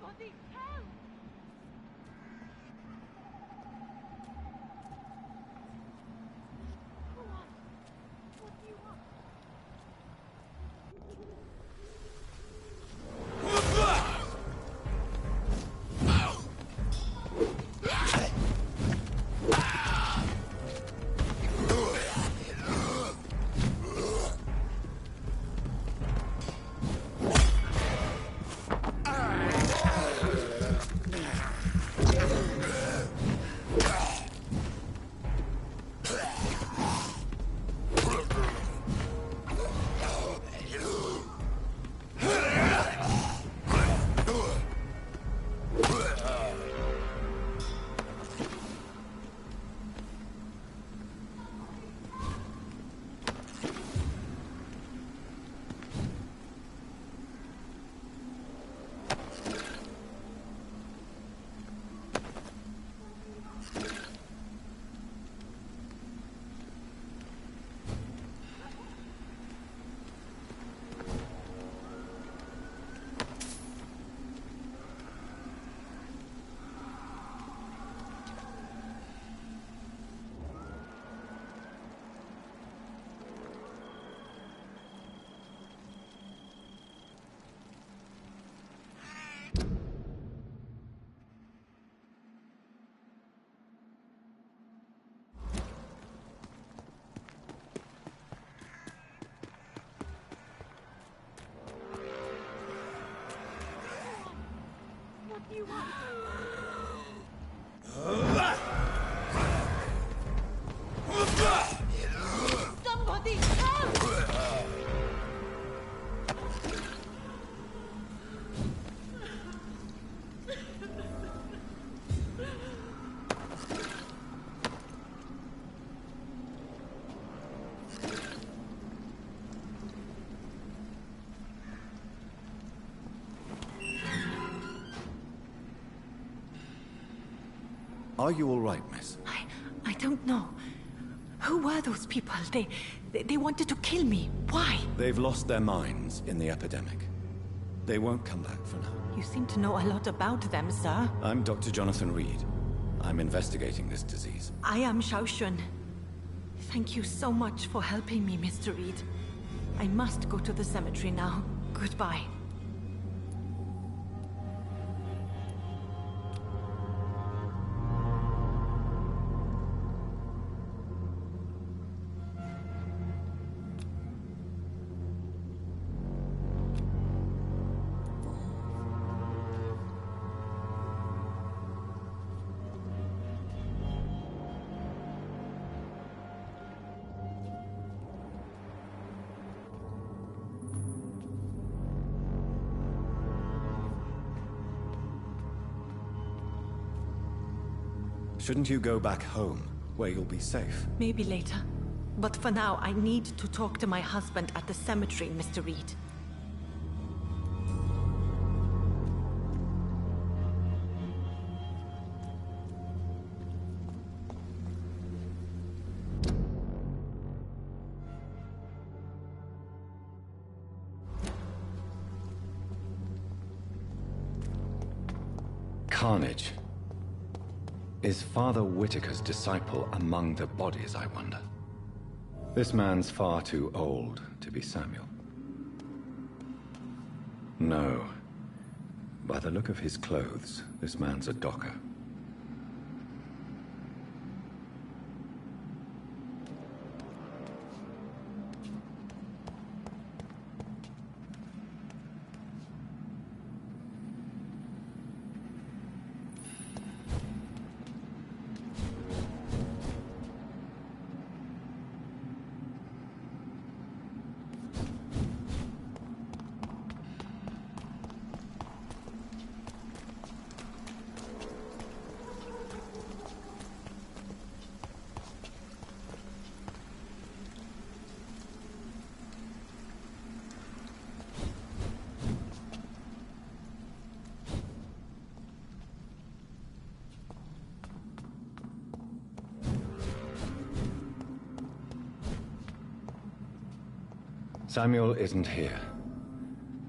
Somebody help! Go on. What do you want? What do you want? Somebody help! Are you all right, miss? I don't know. Who were those people? They wanted to kill me. Why? They've lost their minds in the epidemic. They won't come back for now. You seem to know a lot about them, sir. I'm Dr. Jonathan Reed. I'm investigating this disease. I am Xiaoxun. Thank you so much for helping me, Mr. Reed. I must go to the cemetery now. Goodbye. Shouldn't you go back home, where you'll be safe? Maybe later. But for now, I need to talk to my husband at the cemetery, Mr. Reed. Carnage. Is Father Whitaker's disciple among the bodies, I wonder? This man's far too old to be Samuel. No. By the look of his clothes, this man's a docker. Samuel isn't here.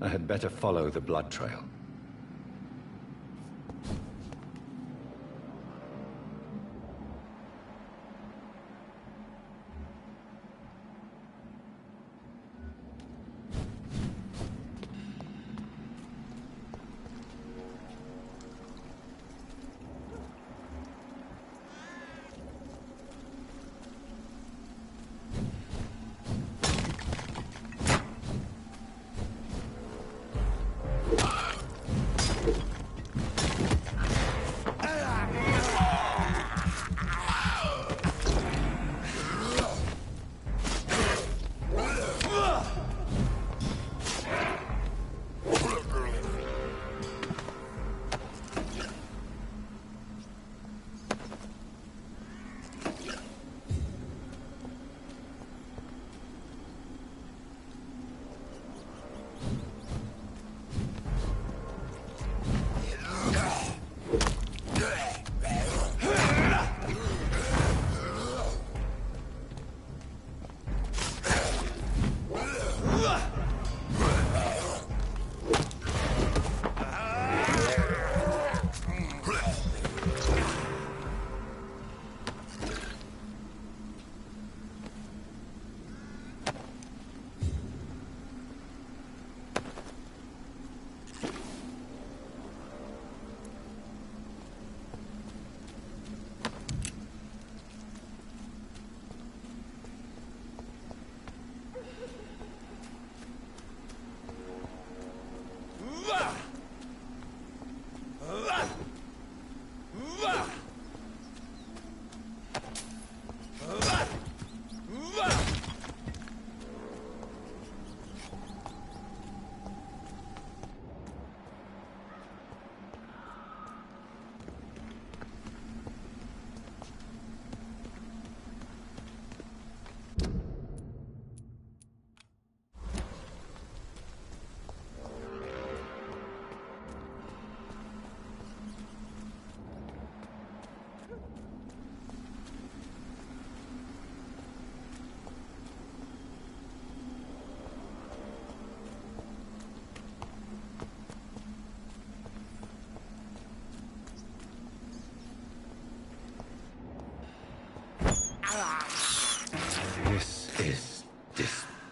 I had better follow the blood trail.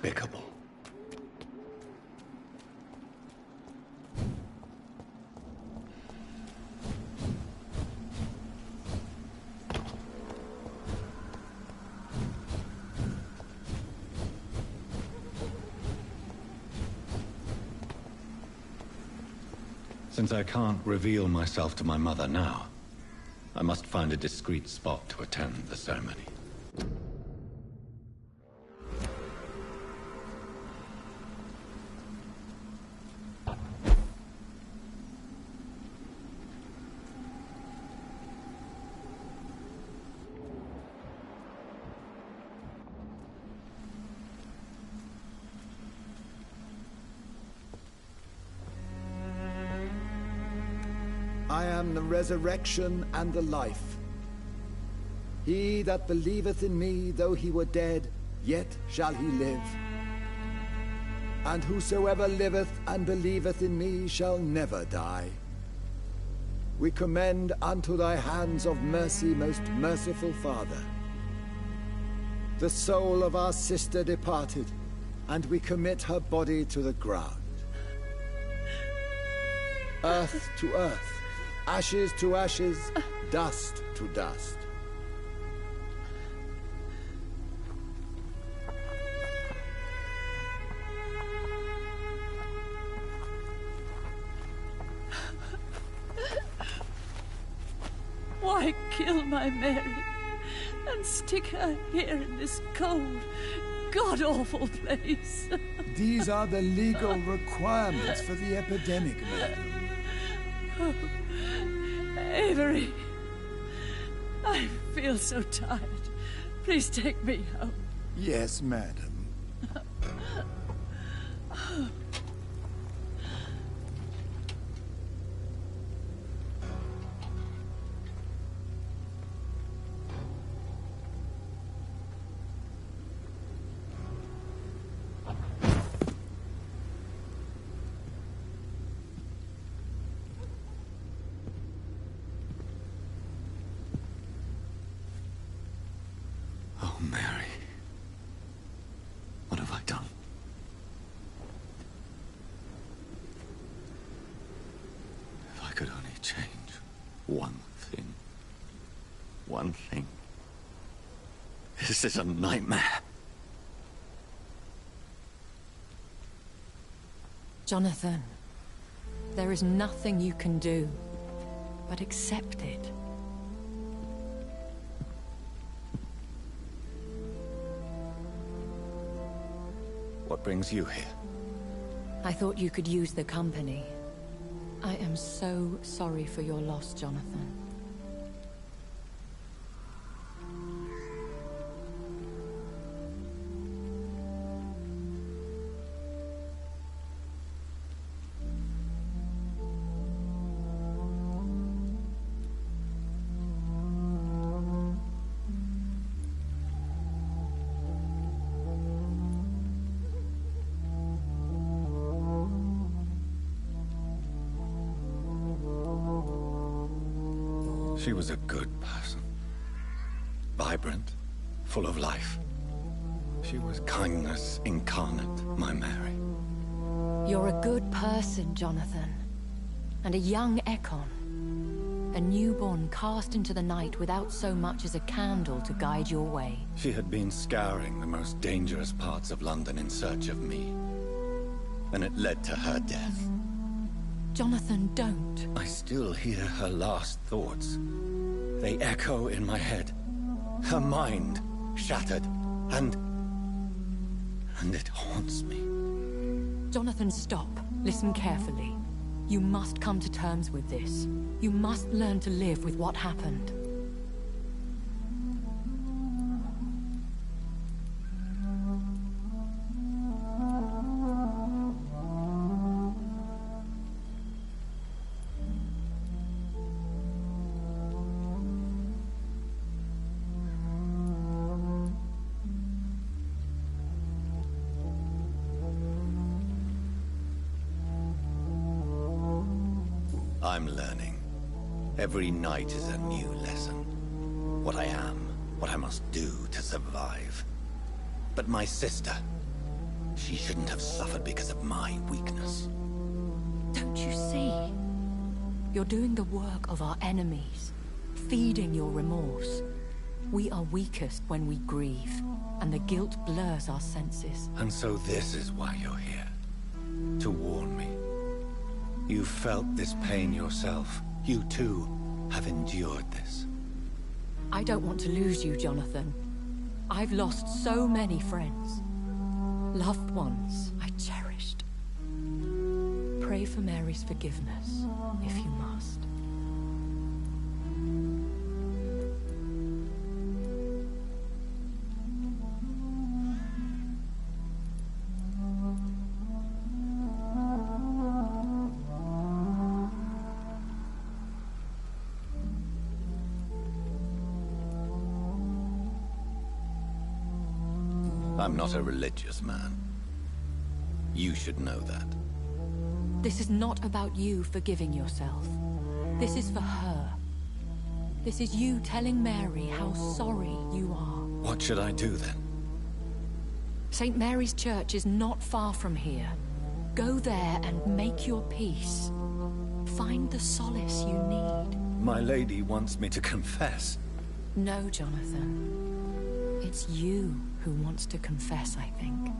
despicable. Since I can't reveal myself to my mother now, I must find a discreet spot to attend the ceremony. I am the resurrection and the life. He that believeth in me, though he were dead, yet shall he live. And whosoever liveth and believeth in me shall never die. We commend unto thy hands of mercy, most merciful Father, the soul of our sister departed, and we commit her body to the ground. Earth to earth, ashes to ashes, dust to dust. Why kill my Mary and stick her here in this cold, god-awful place? These are the legal requirements for the epidemic, madam. Oh, Avery, I feel so tired. Please take me home. Yes, madam. Oh, Mary. What have I done? If I could only change one thing. One thing. This is a nightmare. Jonathan, there is nothing you can do but accept it. What brings you here? I thought you could use the company. I am so sorry for your loss, Jonathan. She was a good person. Vibrant, full of life. She was kindness incarnate, my Mary. You're a good person, Jonathan. And a young Ekon. A newborn cast into the night without so much as a candle to guide your way. She had been scouring the most dangerous parts of London in search of me. And it led to her death. Jonathan, don't. I still hear her last thoughts. They echo in my head. Her mind shattered, and it haunts me. Jonathan, stop. Listen carefully. You must come to terms with this. You must learn to live with what happened. I'm learning. Every night is a new lesson. What I am, what I must do to survive. But my sister, She shouldn't have suffered because of my weakness. Don't you see? You're doing the work of our enemies, feeding your remorse. We are weakest when we grieve, and the guilt blurs our senses. And so this is why you're here. To warn me. You felt this pain yourself. You too have endured this. I don't want to lose you, Jonathan. I've lost so many friends. Loved ones I cherished. Pray for Mary's forgiveness, if you must. I'm not a religious man. You should know that. This is not about you forgiving yourself. This is for her. This is you telling Mary how sorry you are. What should I do then? St. Mary's Church is not far from here. Go there and make your peace. Find the solace you need. My lady wants me to confess. No, Jonathan. It's you who wants to confess, I think.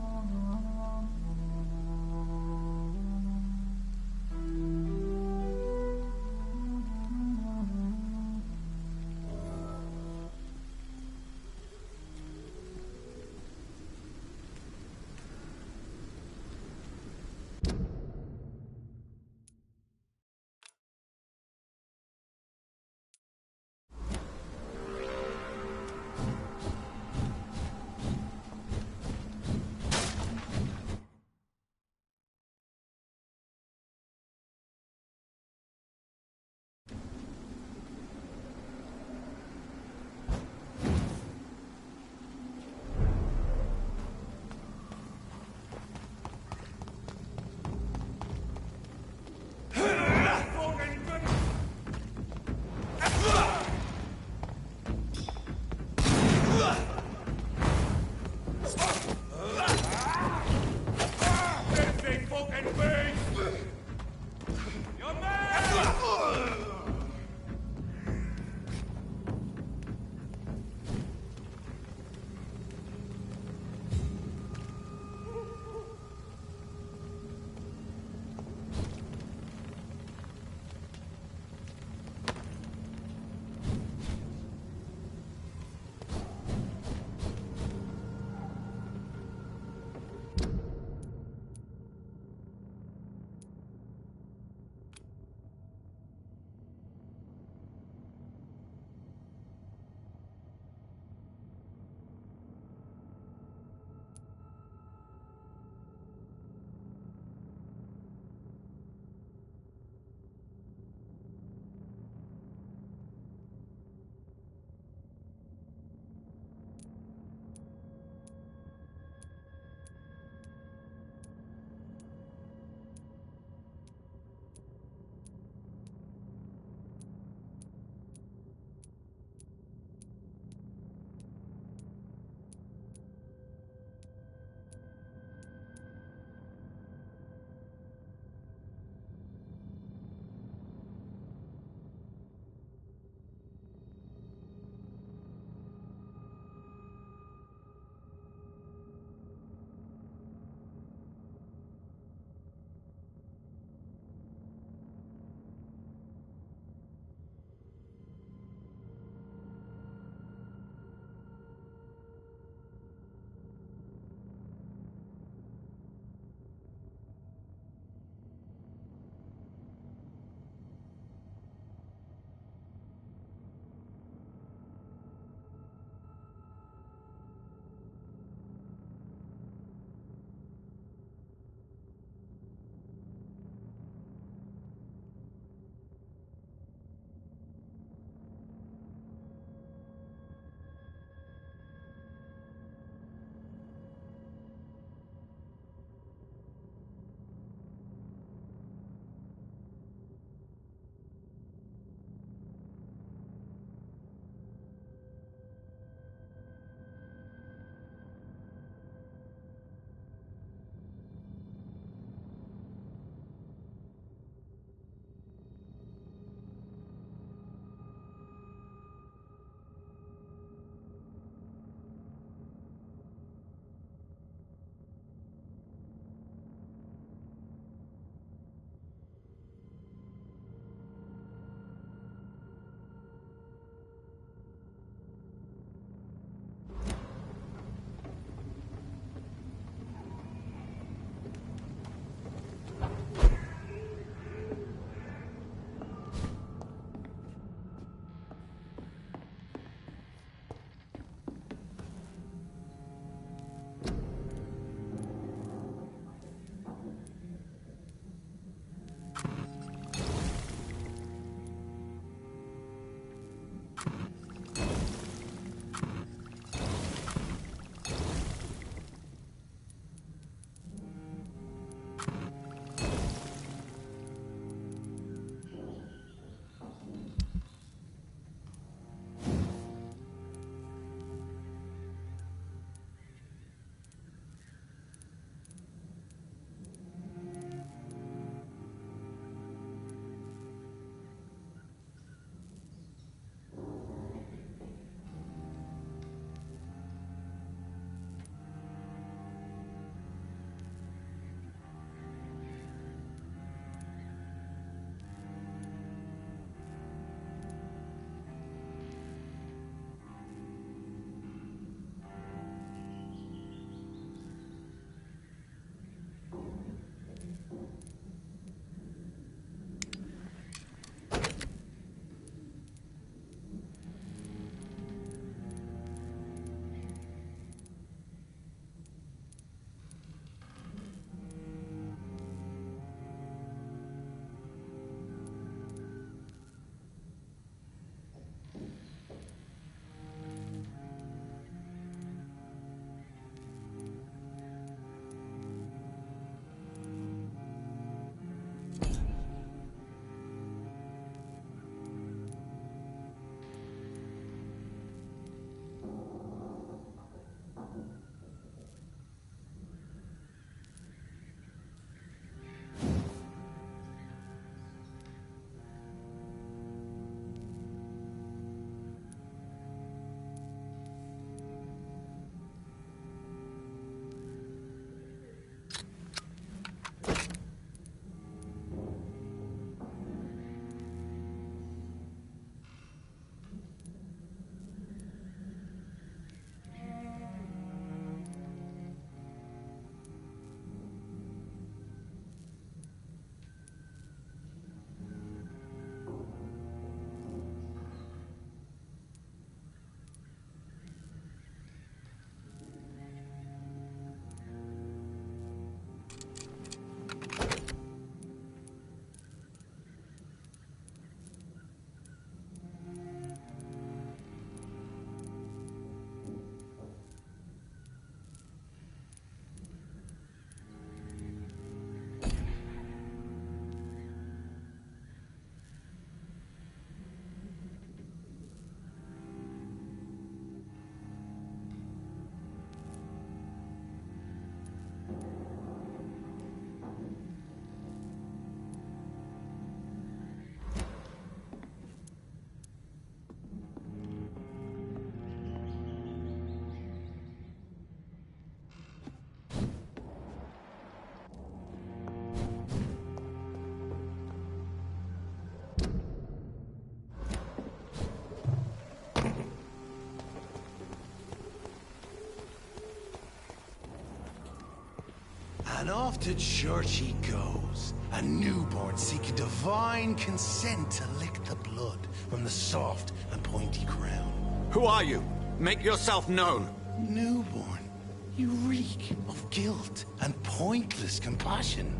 And off to church he goes, a newborn seeking divine consent to lick the blood from the soft and pointy crown. Who are you? Make yourself known. Newborn, you reek of guilt and pointless compassion.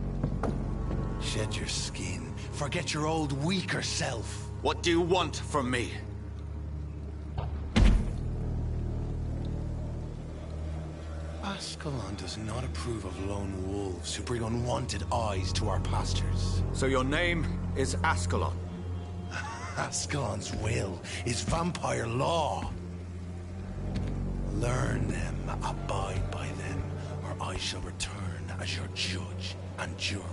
Shed your skin, forget your old weaker self. What do you want from me? Ascalon does not approve of lone wolves who bring unwanted eyes to our pastures. So your name is Ascalon? Ascalon's will is vampire law. Learn them, abide by them, or I shall return as your judge and jury.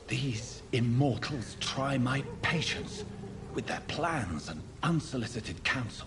These immortals try my patience with their plans and unsolicited counsel.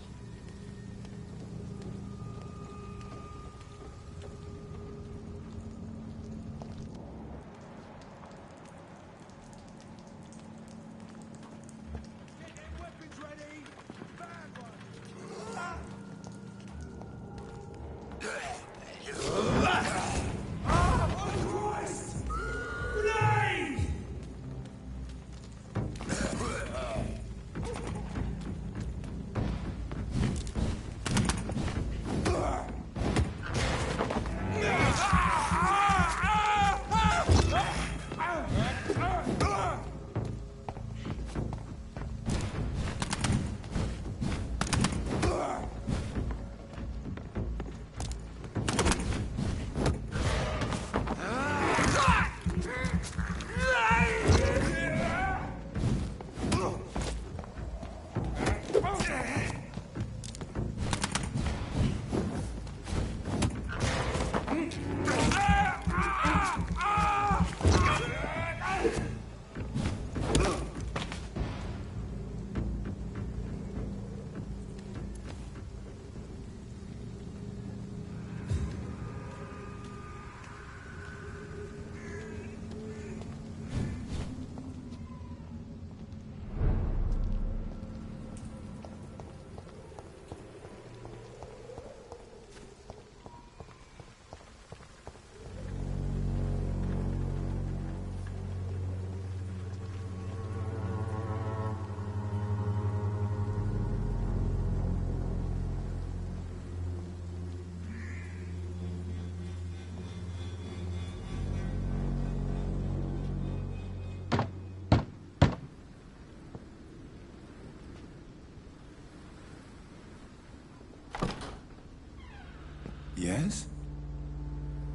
Yes?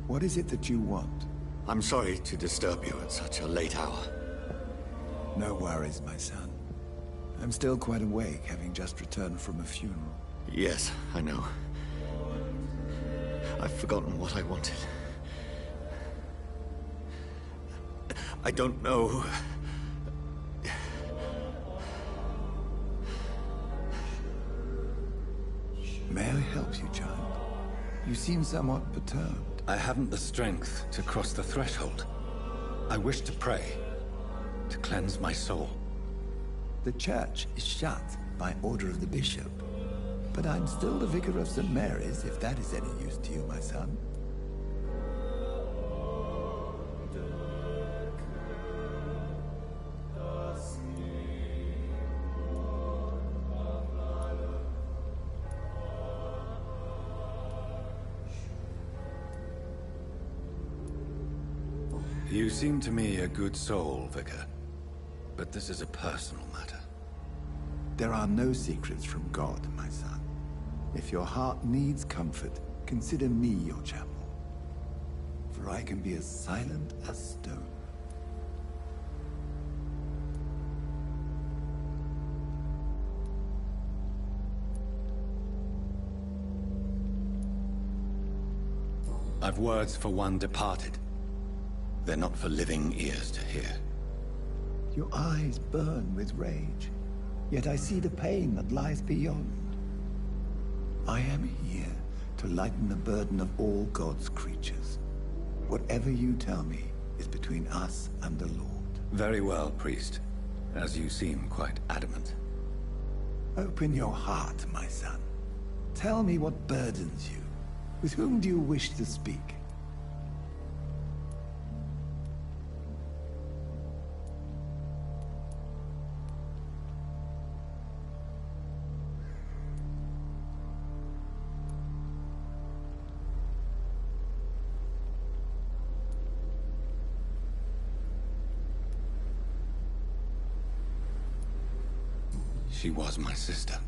What is it that you want? I'm sorry to disturb you at such a late hour. No worries, my son. I'm still quite awake, having just returned from a funeral. Yes, I know. I've forgotten what I wanted. I don't know. May I help you, child? You seem somewhat perturbed. I haven't the strength to cross the threshold. I wish to pray, to cleanse my soul. The church is shut by order of the bishop. But I'm still the vicar of St. Mary's, if that is any use to you, my son. You seem to me a good soul, Vicar. But this is a personal matter. There are no secrets from God, my son. If your heart needs comfort, consider me your chapel. For I can be as silent as stone. I've words for one departed. They're not for living ears to hear. Your eyes burn with rage, yet I see the pain that lies beyond. I am here to lighten the burden of all God's creatures. Whatever you tell me is between us and the Lord. Very well, priest. As you seem quite adamant. Open your heart, my son. Tell me what burdens you. With whom do you wish to speak? She was my sister.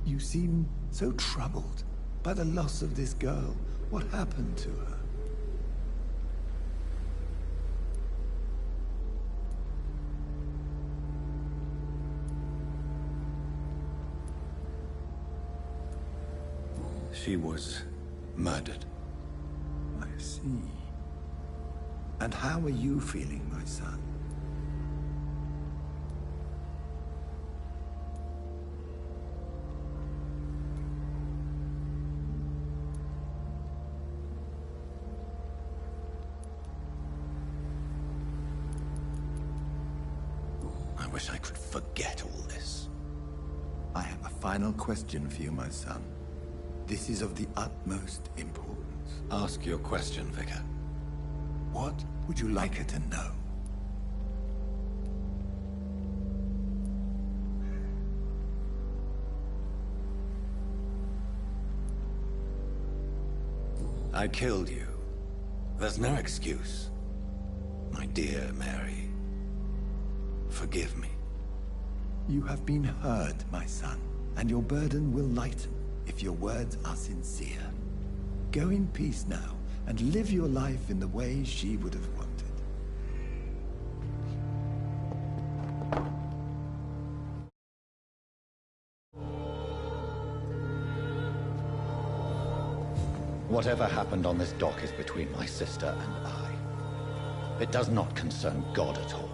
You seem so troubled by the loss of this girl. What happened to her? She was murdered. I see. And how are you feeling, my son? I wish I could forget all this. I have a final question for you, my son. This is of the utmost importance. Ask your question, Vicar. What would you like her to know? I killed you. There's no excuse. My dear Mary, forgive me. You have been heard, my son, and your burden will lighten if your words are sincere. Go in peace now, and live your life in the way she would have wanted. Whatever happened on this dock is between my sister and I. It does not concern God at all.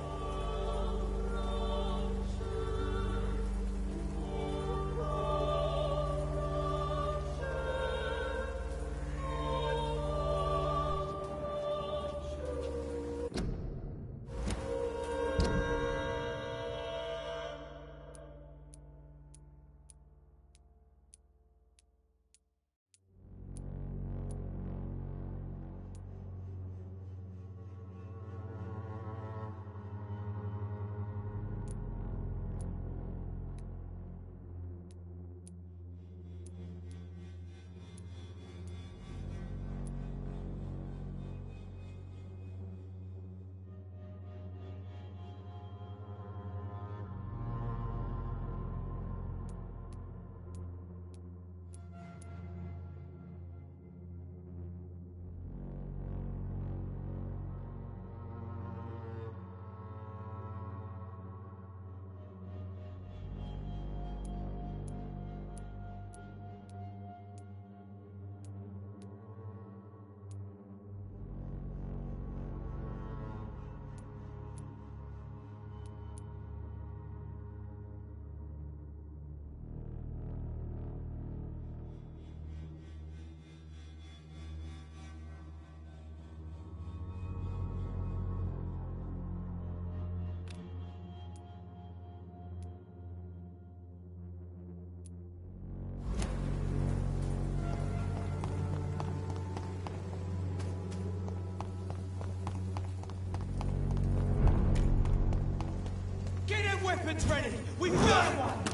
Weapons ready! We've got one!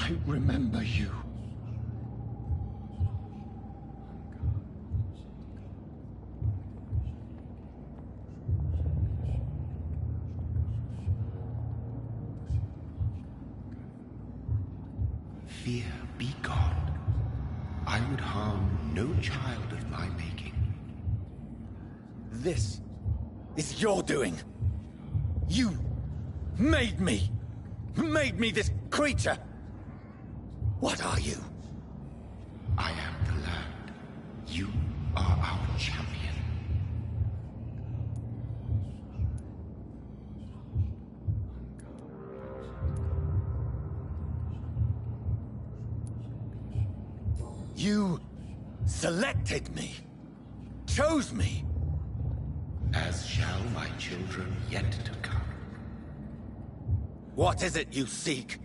I remember you. Fear be gone. I would harm no child of my making. This is your doing. You made me. Made me this creature. What are you? I am the land. You are our champion. You selected me. Chose me. As shall my children yet to come. What is it you seek?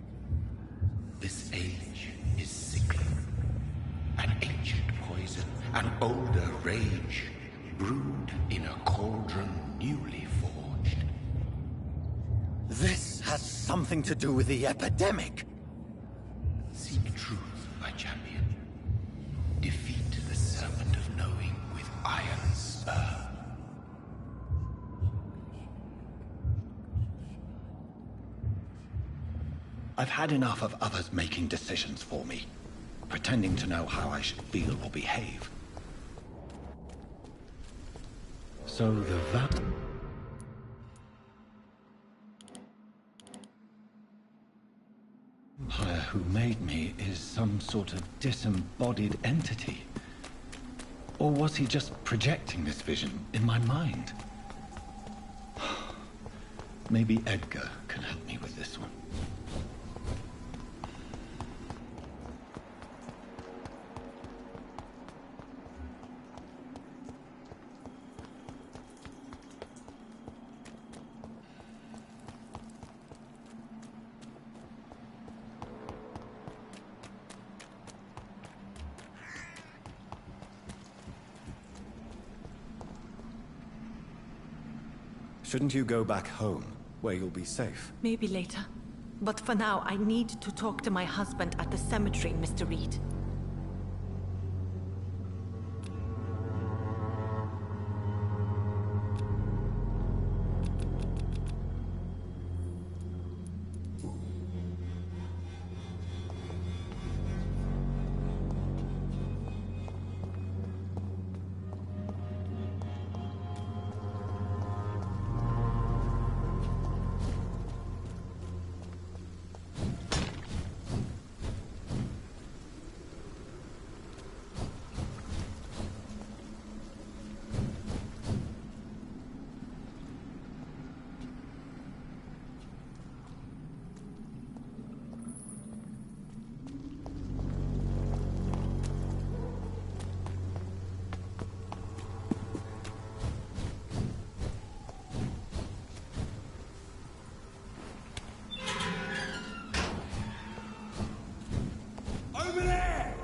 This age is sickly. An ancient poison, an older rage, brewed in a cauldron newly forged. This has something to do with the epidemic. Seek truth, my champion. Defeat the serpent of knowing with iron spur. I've had enough of others making decisions for me, pretending to know how I should feel or behave. So the vampire who made me is some sort of disembodied entity. Or was he just projecting this vision in my mind? Maybe Edgar can help me with this one. Shouldn't you go back home, where you'll be safe? Maybe later. But for now, I need to talk to my husband at the cemetery, Mr. Reed. Over there!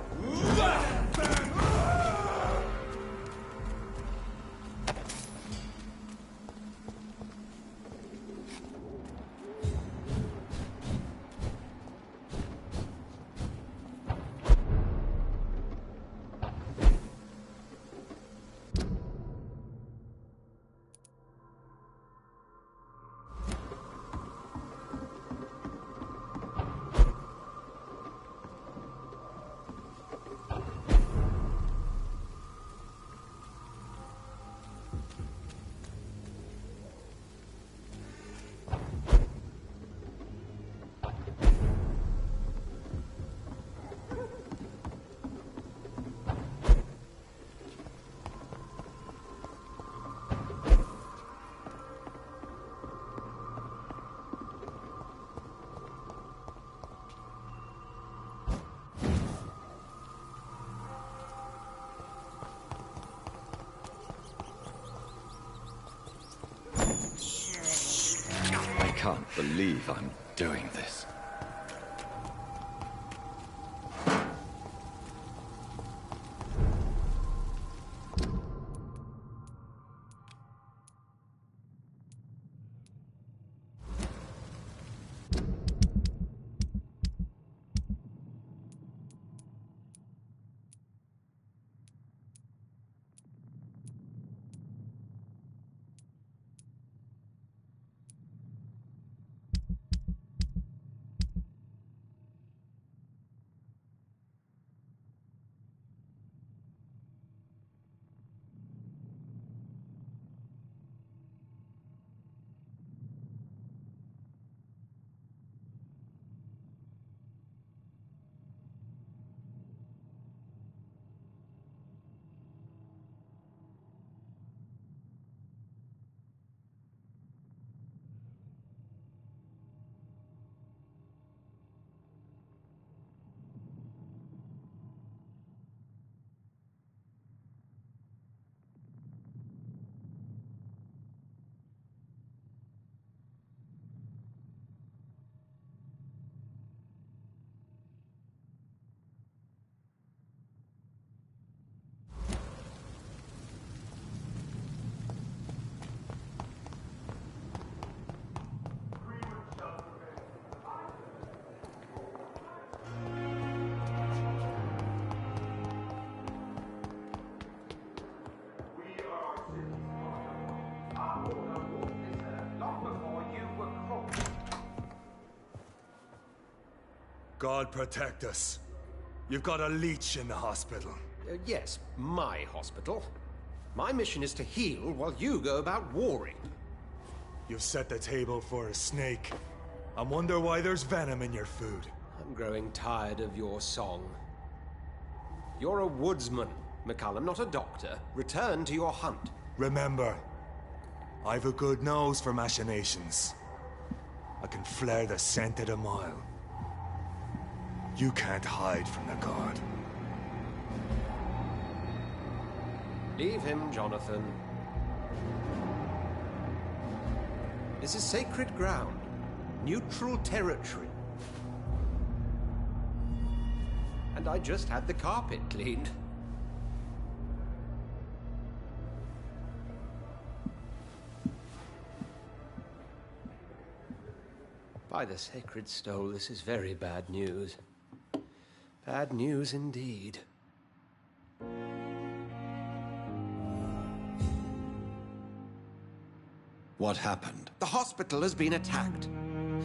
I can't believe I'm doing this. God protect us. You've got a leech in the hospital. Yes, my hospital. My mission is to heal while you go about warring. You've set the table for a snake. I wonder why there's venom in your food. I'm growing tired of your song. You're a woodsman, McCullum, not a doctor. Return to your hunt. Remember, I've a good nose for machinations. I can flare the scent at a mile. You can't hide from the God. Leave him, Jonathan. This is sacred ground. Neutral territory. And I just had the carpet cleaned. By the sacred stole, this is very bad news. Bad news indeed. What happened? The hospital has been attacked.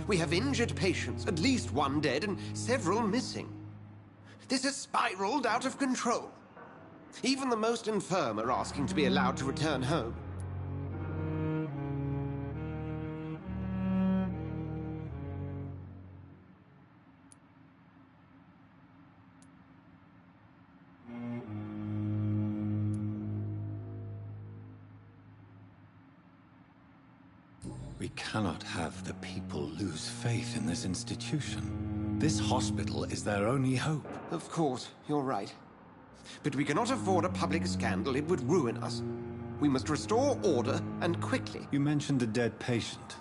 We have injured patients, at least one dead and several missing. This has spiraled out of control. Even the most infirm are asking to be allowed to return home. We cannot have the people lose faith in this institution. This hospital is their only hope. Of course, you're right. But we cannot afford a public scandal. It would ruin us. We must restore order, and quickly. You mentioned a dead patient.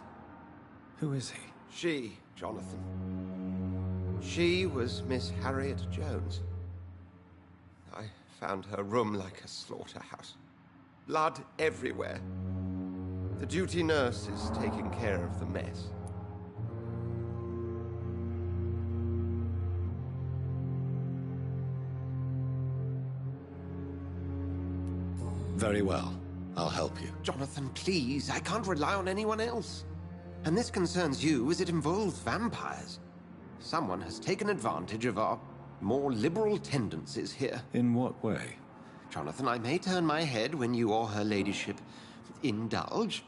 Who is he? She, Jonathan. She was Miss Harriet Jones. I found her room like a slaughterhouse. Blood everywhere. The duty nurse is taking care of the mess. Very well. I'll help you. Jonathan, please. I can't rely on anyone else. And this concerns you as it involves vampires. Someone has taken advantage of our more liberal tendencies here. In what way? Jonathan, I may turn my head when you or her ladyship indulge,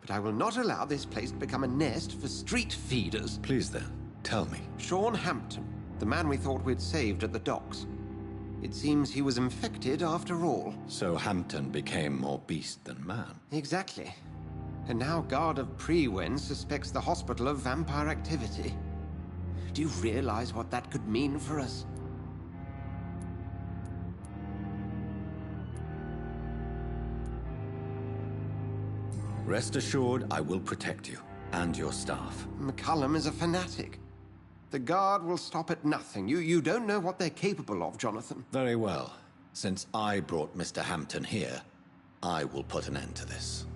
but I will not allow this place to become a nest for street feeders. Please then, tell me. Sean Hampton, the man we thought we'd saved at the docks. It seems he was infected after all. So Hampton became more beast than man. Exactly. And now Guard of Prewen suspects the hospital of vampire activity. Do you realize what that could mean for us? Rest assured, I will protect you and your staff. McCullum is a fanatic. The Guard will stop at nothing. You don't know what they're capable of, Jonathan. Very well. Since I brought Mr. Hampton here, I will put an end to this.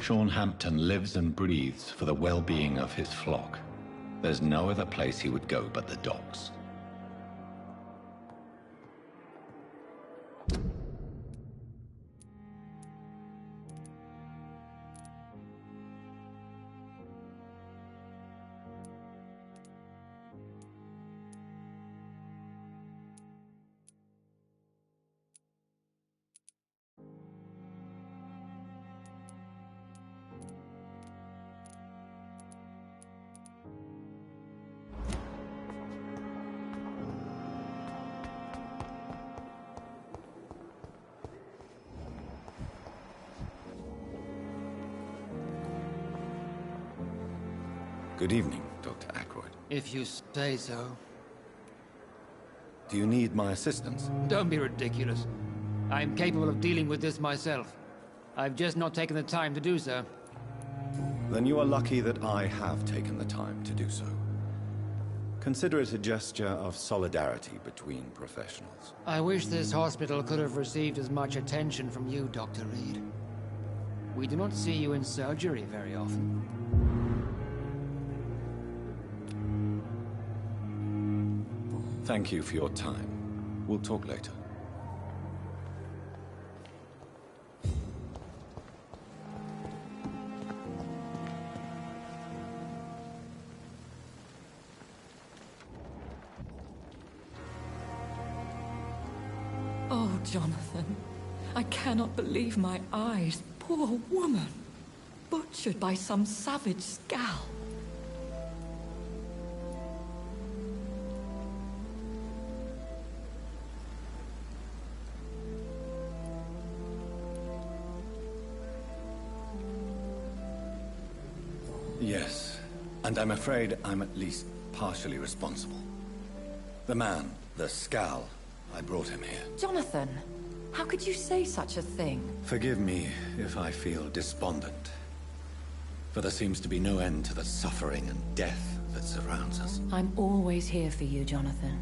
Sean Hampton lives and breathes for the well-being of his flock. There's no other place he would go but the docks. Good evening, Dr. Ackroyd. If you say so. Do you need my assistance? Don't be ridiculous. I'm capable of dealing with this myself. I've just not taken the time to do so. Then you are lucky that I have taken the time to do so. Consider it a gesture of solidarity between professionals. I wish this hospital could have received as much attention from you, Dr. Reed. We do not see you in surgery very often. Thank you for your time. We'll talk later. Oh, Jonathan. I cannot believe my eyes. Poor woman. Butchered by some savage Skal. Yes, and I'm afraid I'm at least partially responsible. The man, the Skal, I brought him here. Jonathan, how could you say such a thing? Forgive me if I feel despondent. For there seems to be no end to the suffering and death that surrounds us. I'm always here for you, Jonathan.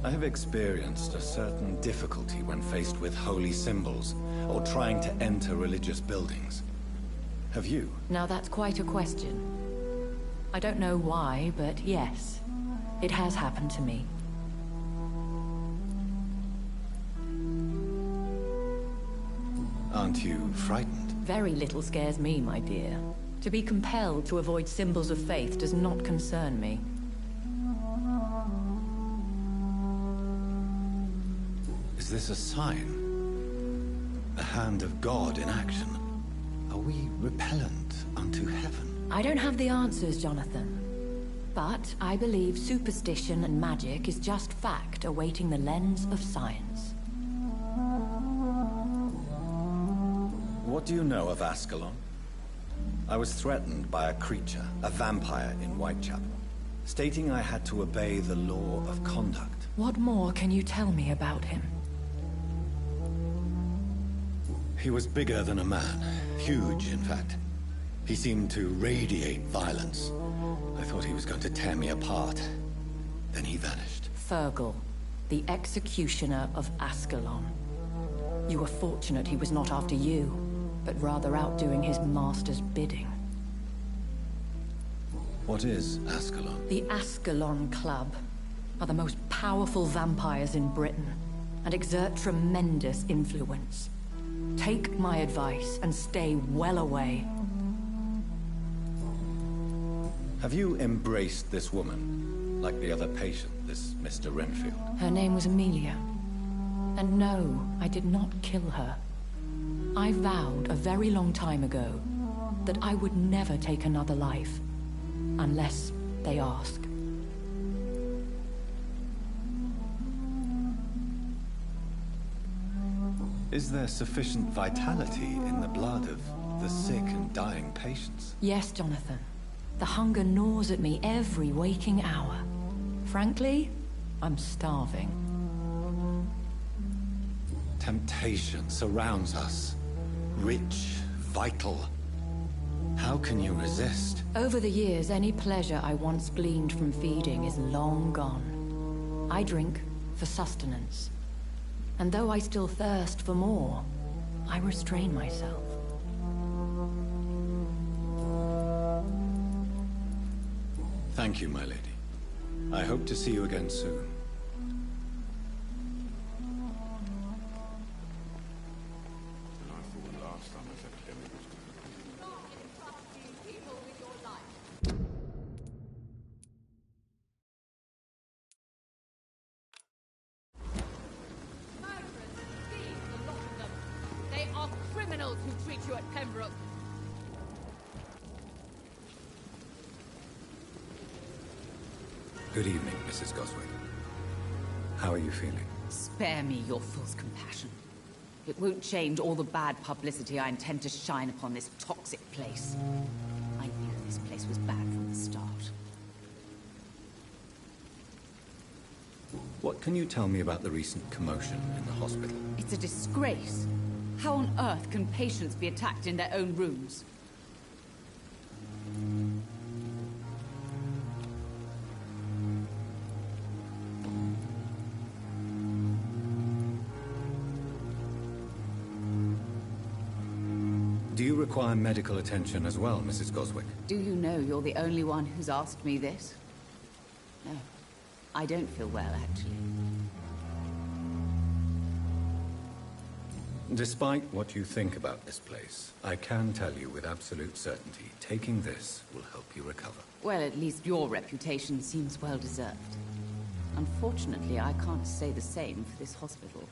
I have experienced a certain difficulty when faced with holy symbols, or trying to enter religious buildings. Have you? Now that's quite a question. I don't know why, but yes, it has happened to me. Aren't you frightened? Very little scares me, my dear. To be compelled to avoid symbols of faith does not concern me. Is this a sign? The hand of God in action? Are we repellent unto heaven? I don't have the answers, Jonathan. But I believe superstition and magic is just fact awaiting the lens of science. What do you know of Ascalon? I was threatened by a creature, a vampire in Whitechapel, stating I had to obey the law of conduct. What more can you tell me about him? He was bigger than a man. Huge, in fact. He seemed to radiate violence. I thought he was going to tear me apart. Then he vanished. Fergal, the executioner of Ascalon. You were fortunate he was not after you, but rather out doing his master's bidding. What is Ascalon? The Ascalon Club are the most powerful vampires in Britain, and exert tremendous influence. Take my advice and stay well away. Have you embraced this woman, like the other patient, this Mr. Renfield? Her name was Amelia. And no, I did not kill her. I vowed a very long time ago that I would never take another life, unless they ask. Is there sufficient vitality in the blood of the sick and dying patients? Yes, Jonathan. The hunger gnaws at me every waking hour. Frankly, I'm starving. Temptation surrounds us. Rich, vital. How can you resist? Over the years, any pleasure I once gleaned from feeding is long gone. I drink for sustenance. And though I still thirst for more, I restrain myself. Thank you, my lady. I hope to see you again soon. Who treat you at Pembroke. Good evening, Mrs. Goswick. How are you feeling? Spare me your false compassion. It won't change all the bad publicity I intend to shine upon this toxic place. I knew this place was bad from the start. What can you tell me about the recent commotion in the hospital? It's a disgrace. How on earth can patients be attacked in their own rooms? require medical attention as well, Mrs. Goswick? Do you know you're the only one who's asked me this? No, I don't feel well, actually. Despite what you think about this place, I can tell you with absolute certainty, taking this will help you recover. Well, at least your reputation seems well-deserved. Unfortunately, I can't say the same for this hospital.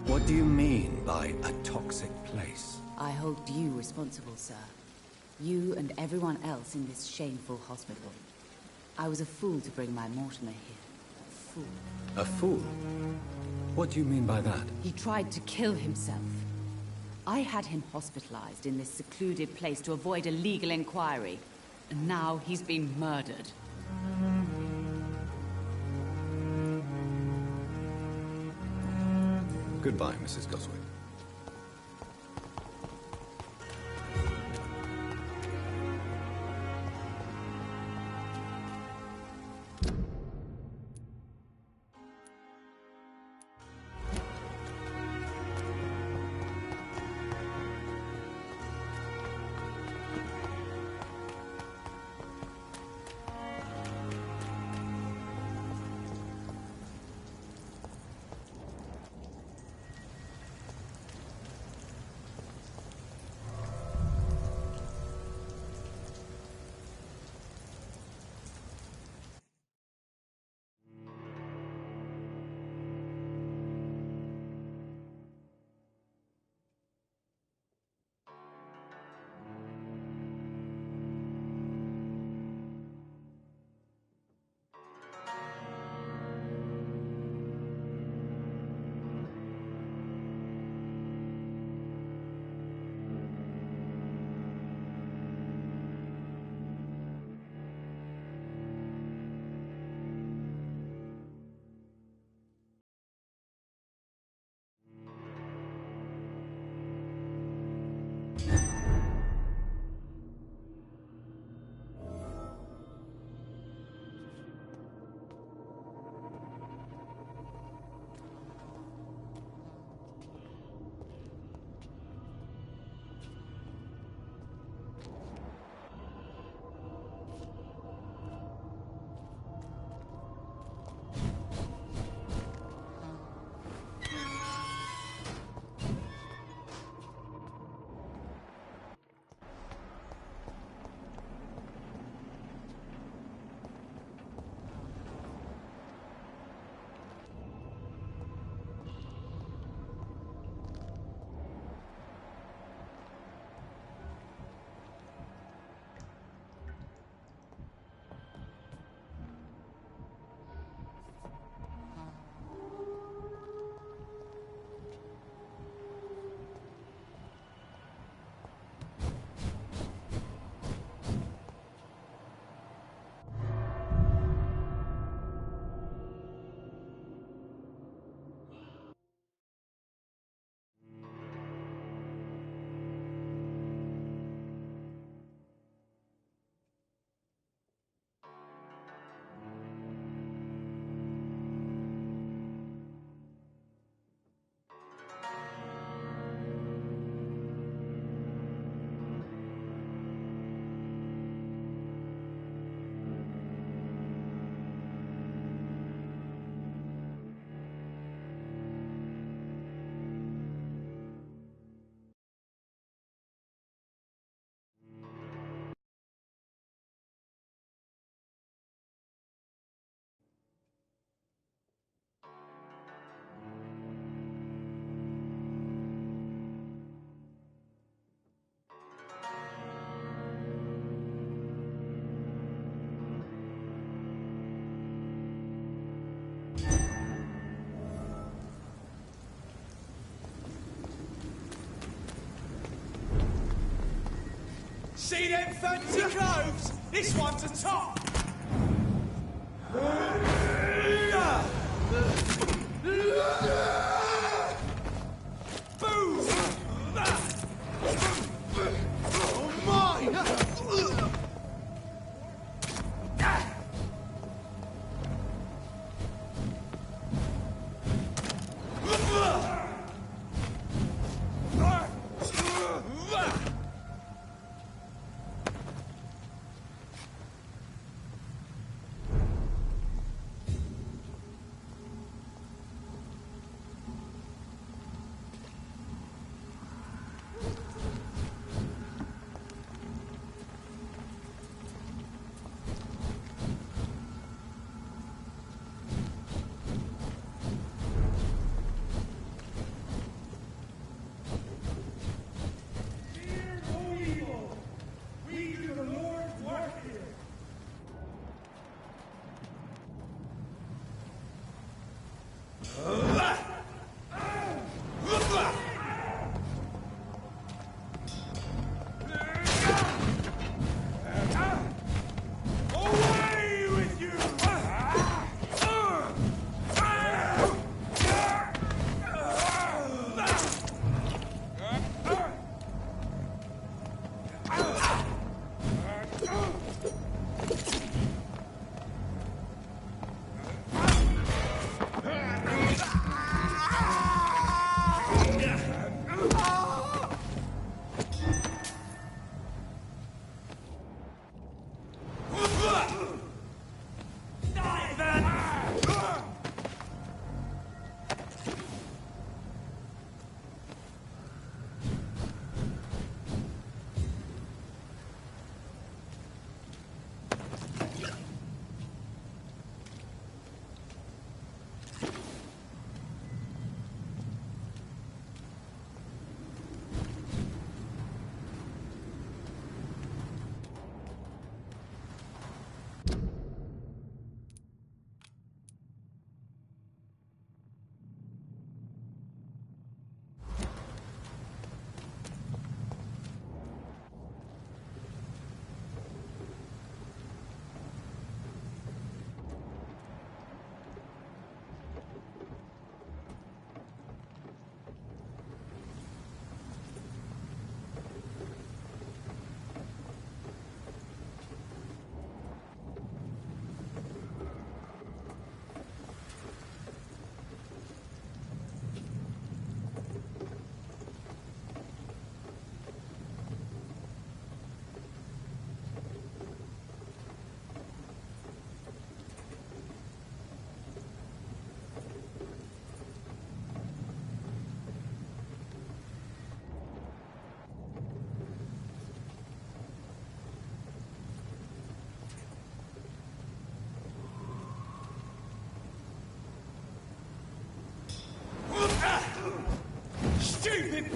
What do you mean by a toxic place? I hold you responsible, sir. You and everyone else in this shameful hospital. I was a fool to bring my Mortimer here. A fool. A fool? What do you mean by that? He tried to kill himself. I had him hospitalized in this secluded place to avoid a legal inquiry. And now he's been murdered. Goodbye, Mrs. Goswick. See them fancy clothes? This one's a top! Boom! Oh my!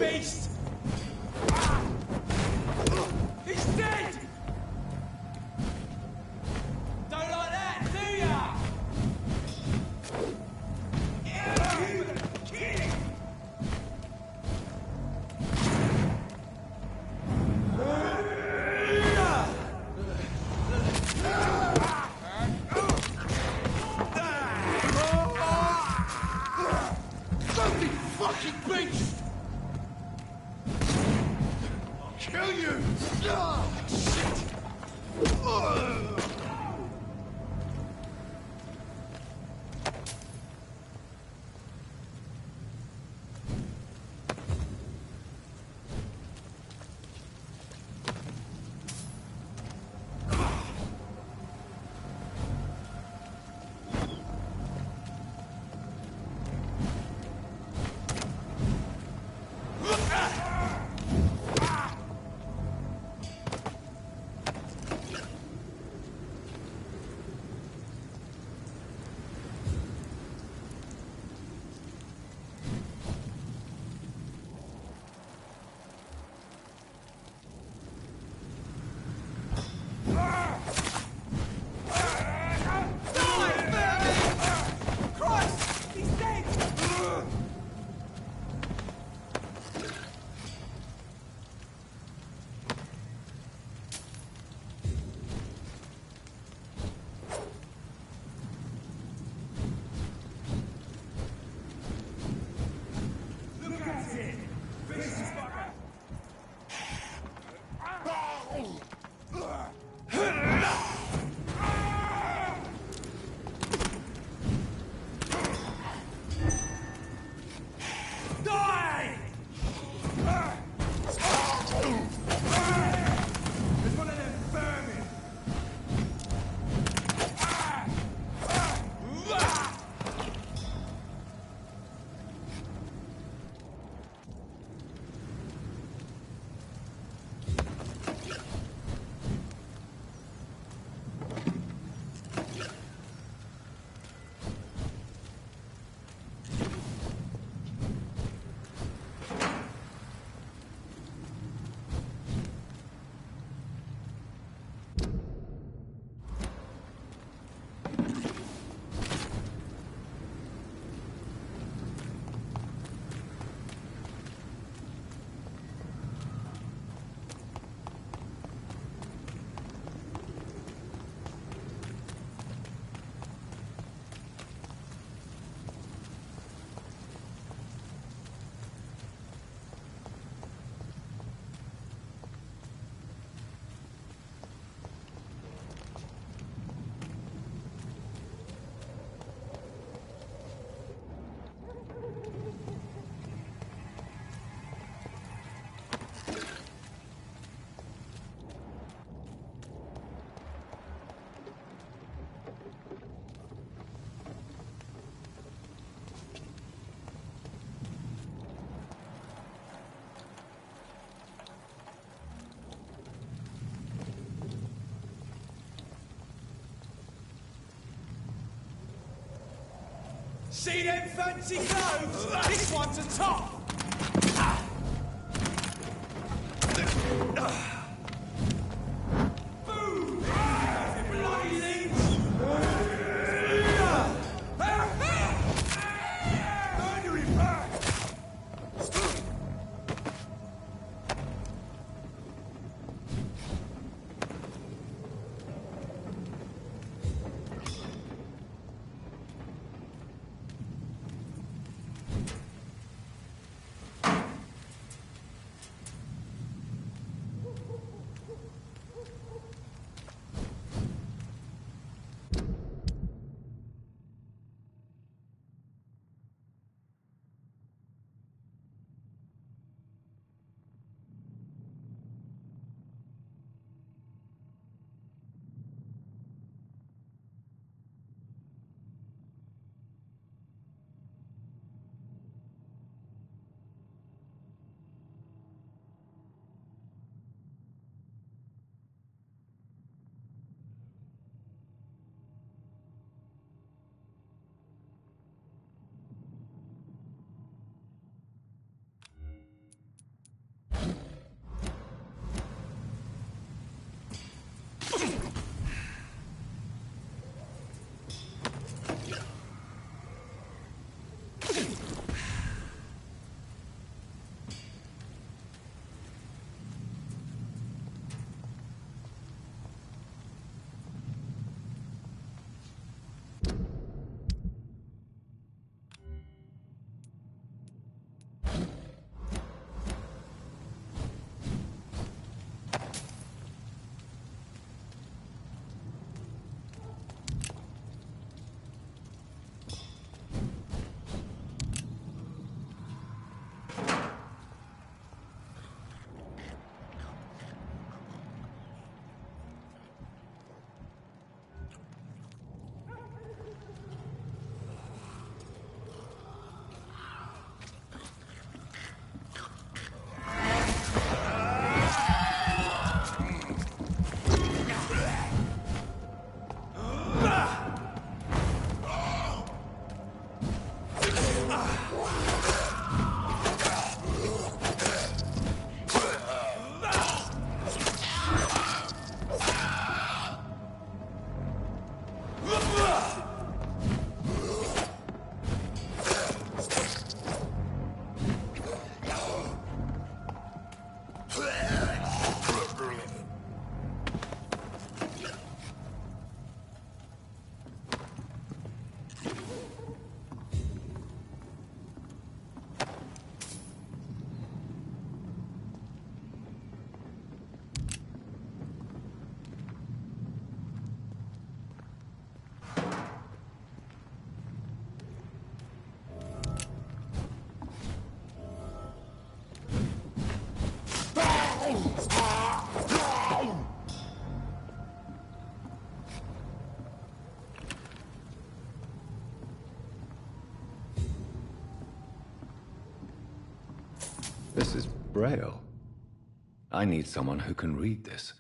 beast! He's dead! Don't like that, do ya? Fucking beast! I'll kill you! Shit! See them fancy clothes? This one's a top! Boom! Bloody things! Murdery back! This is Braille. I need someone who can read this.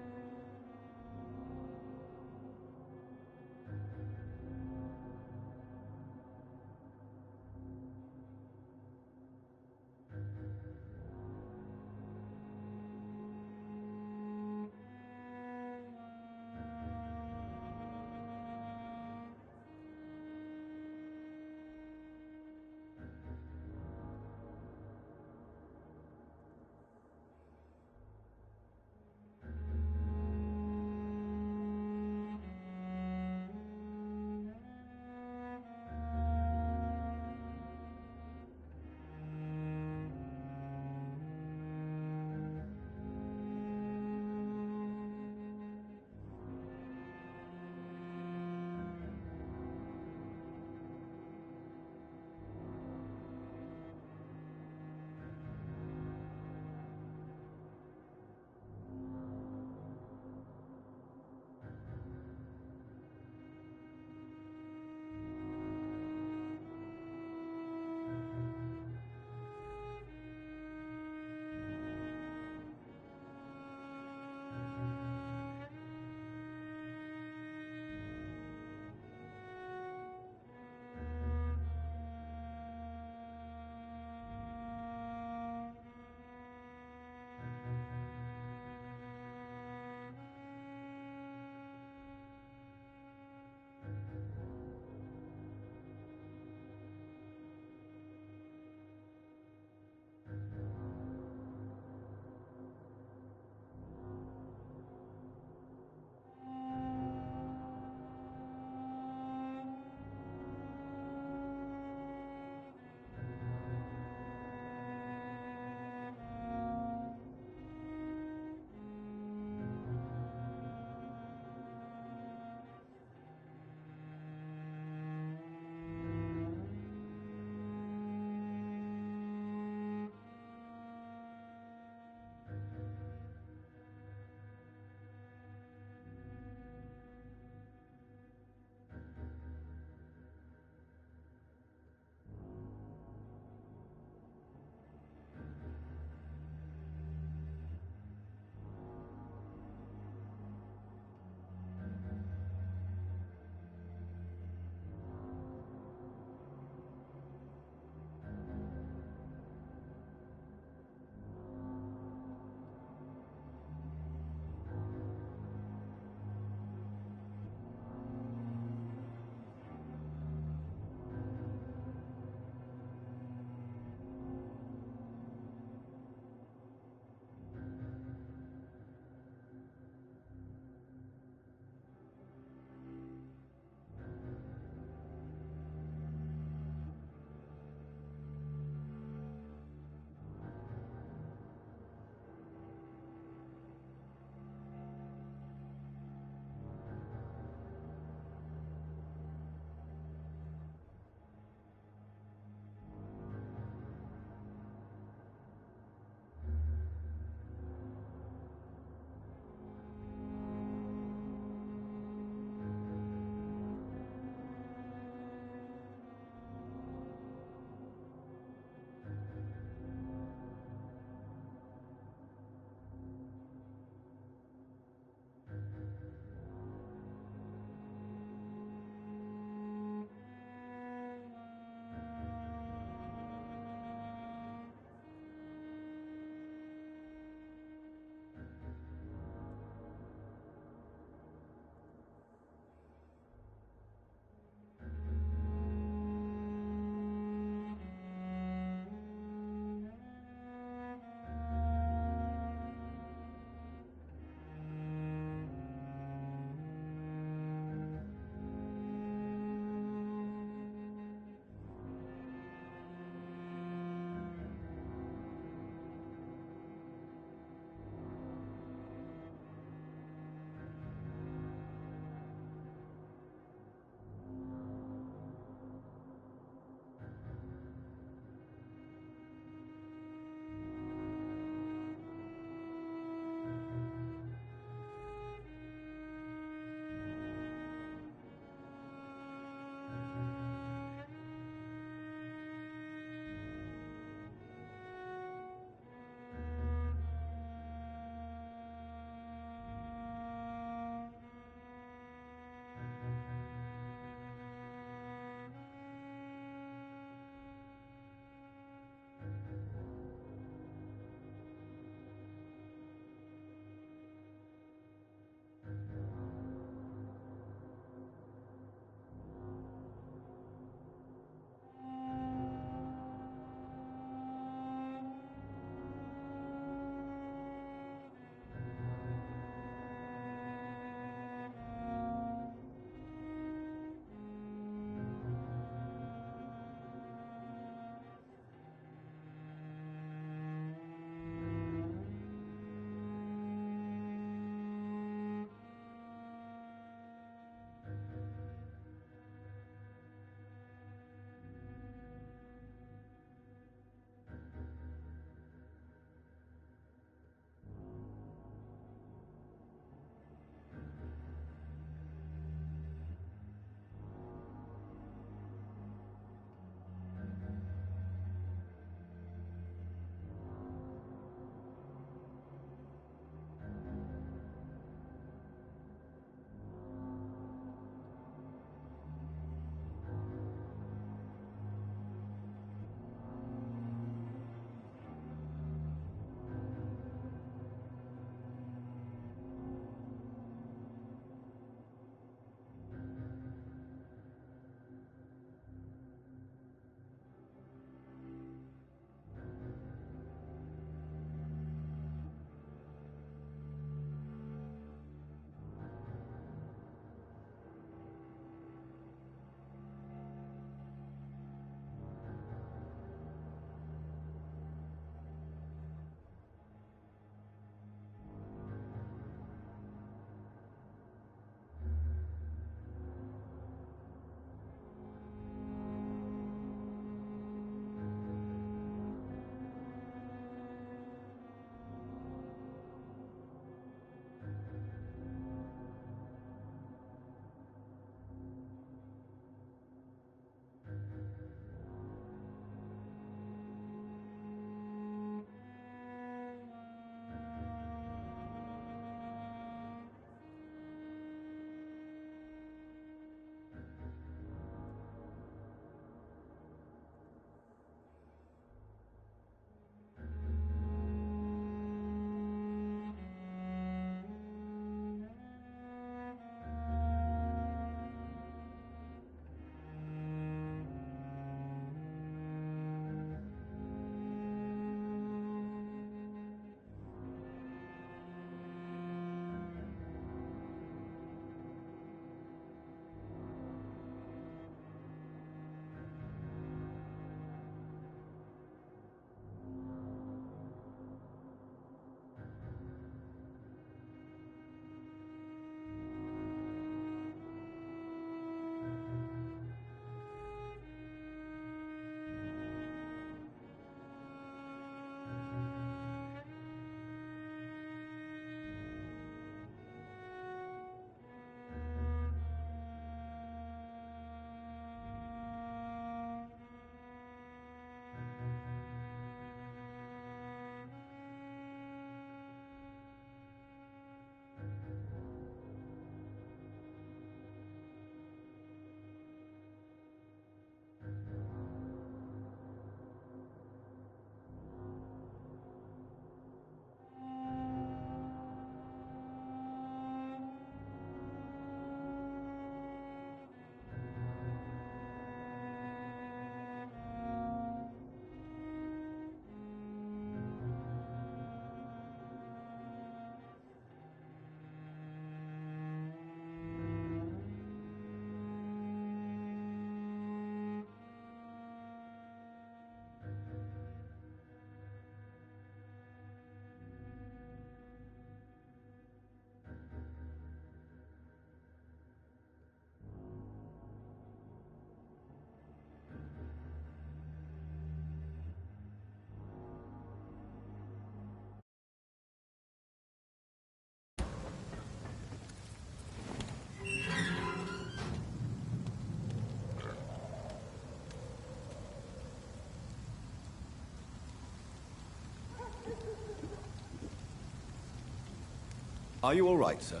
Are you all right, sir?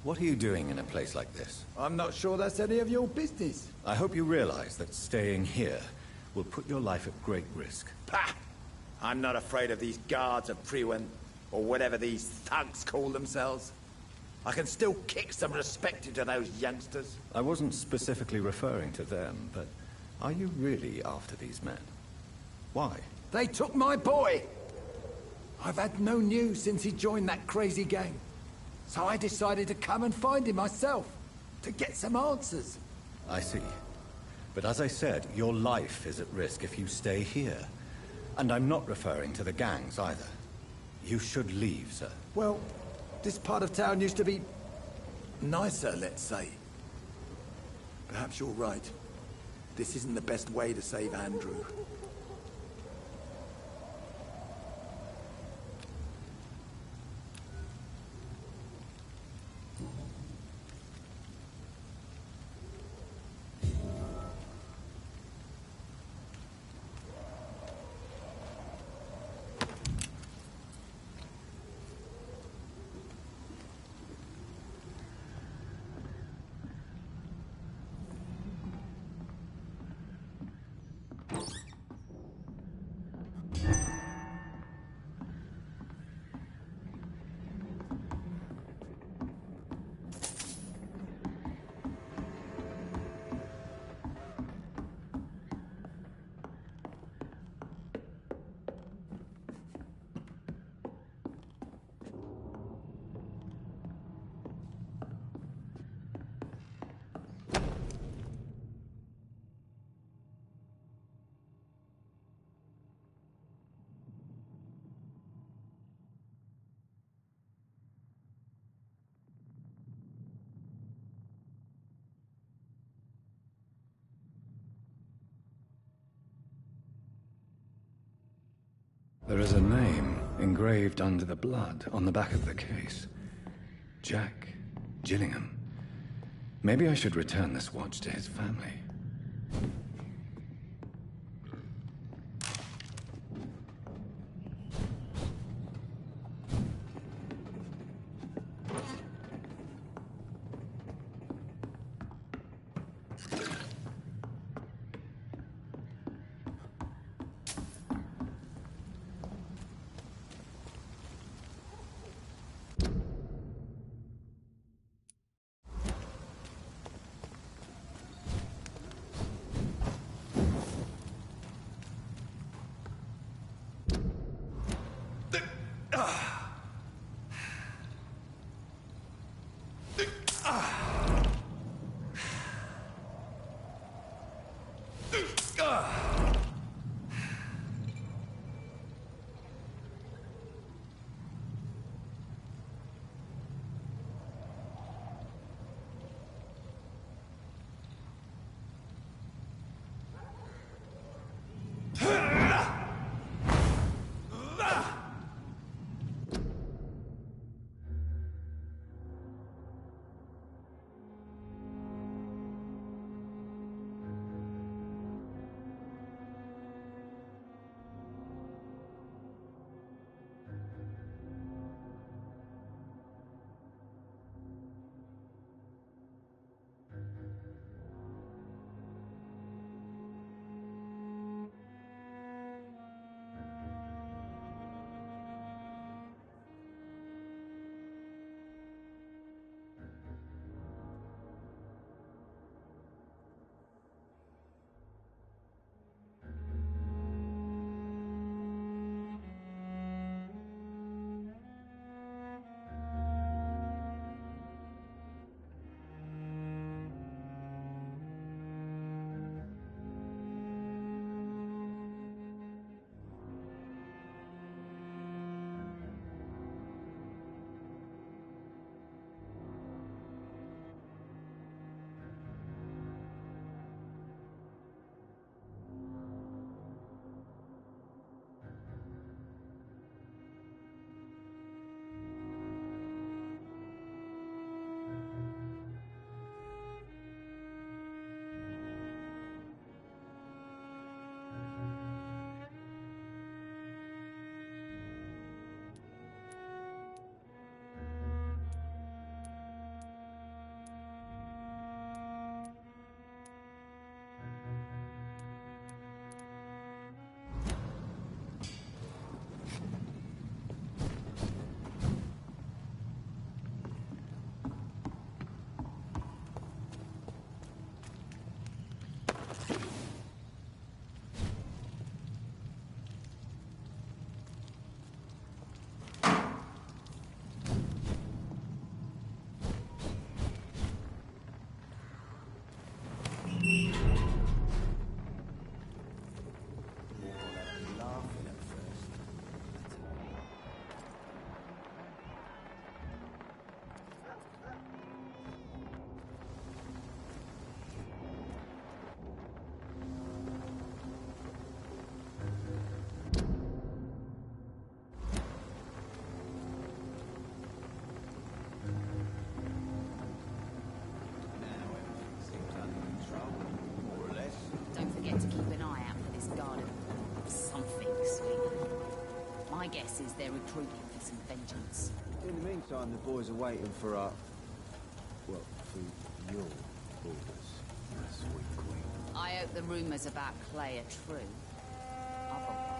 What are you doing in a place like this? I'm not sure that's any of your business. I hope you realize that staying here will put your life at great risk. Pah! I'm not afraid of these guards of Priwen, or whatever these thugs call themselves. I can still kick some respect into those youngsters. I wasn't specifically referring to them, but are you really after these men? Why? They took my boy! I've had no news since he joined that crazy gang. So I decided to come and find him myself, to get some answers. I see. But as I said, your life is at risk if you stay here. And I'm not referring to the gangs either. You should leave, sir. Well, this part of town used to be nicer, let's say. Perhaps you're right. This isn't the best way to save Andrew. There is a name engraved under the blood on the back of the case. Jack Gillingham. Maybe I should return this watch to his family. is they're recruiting for some vengeance. In the meantime, the boys are waiting for our... well, for your orders, my sweet queen. I hope the rumors about Clay are true. Otherwise...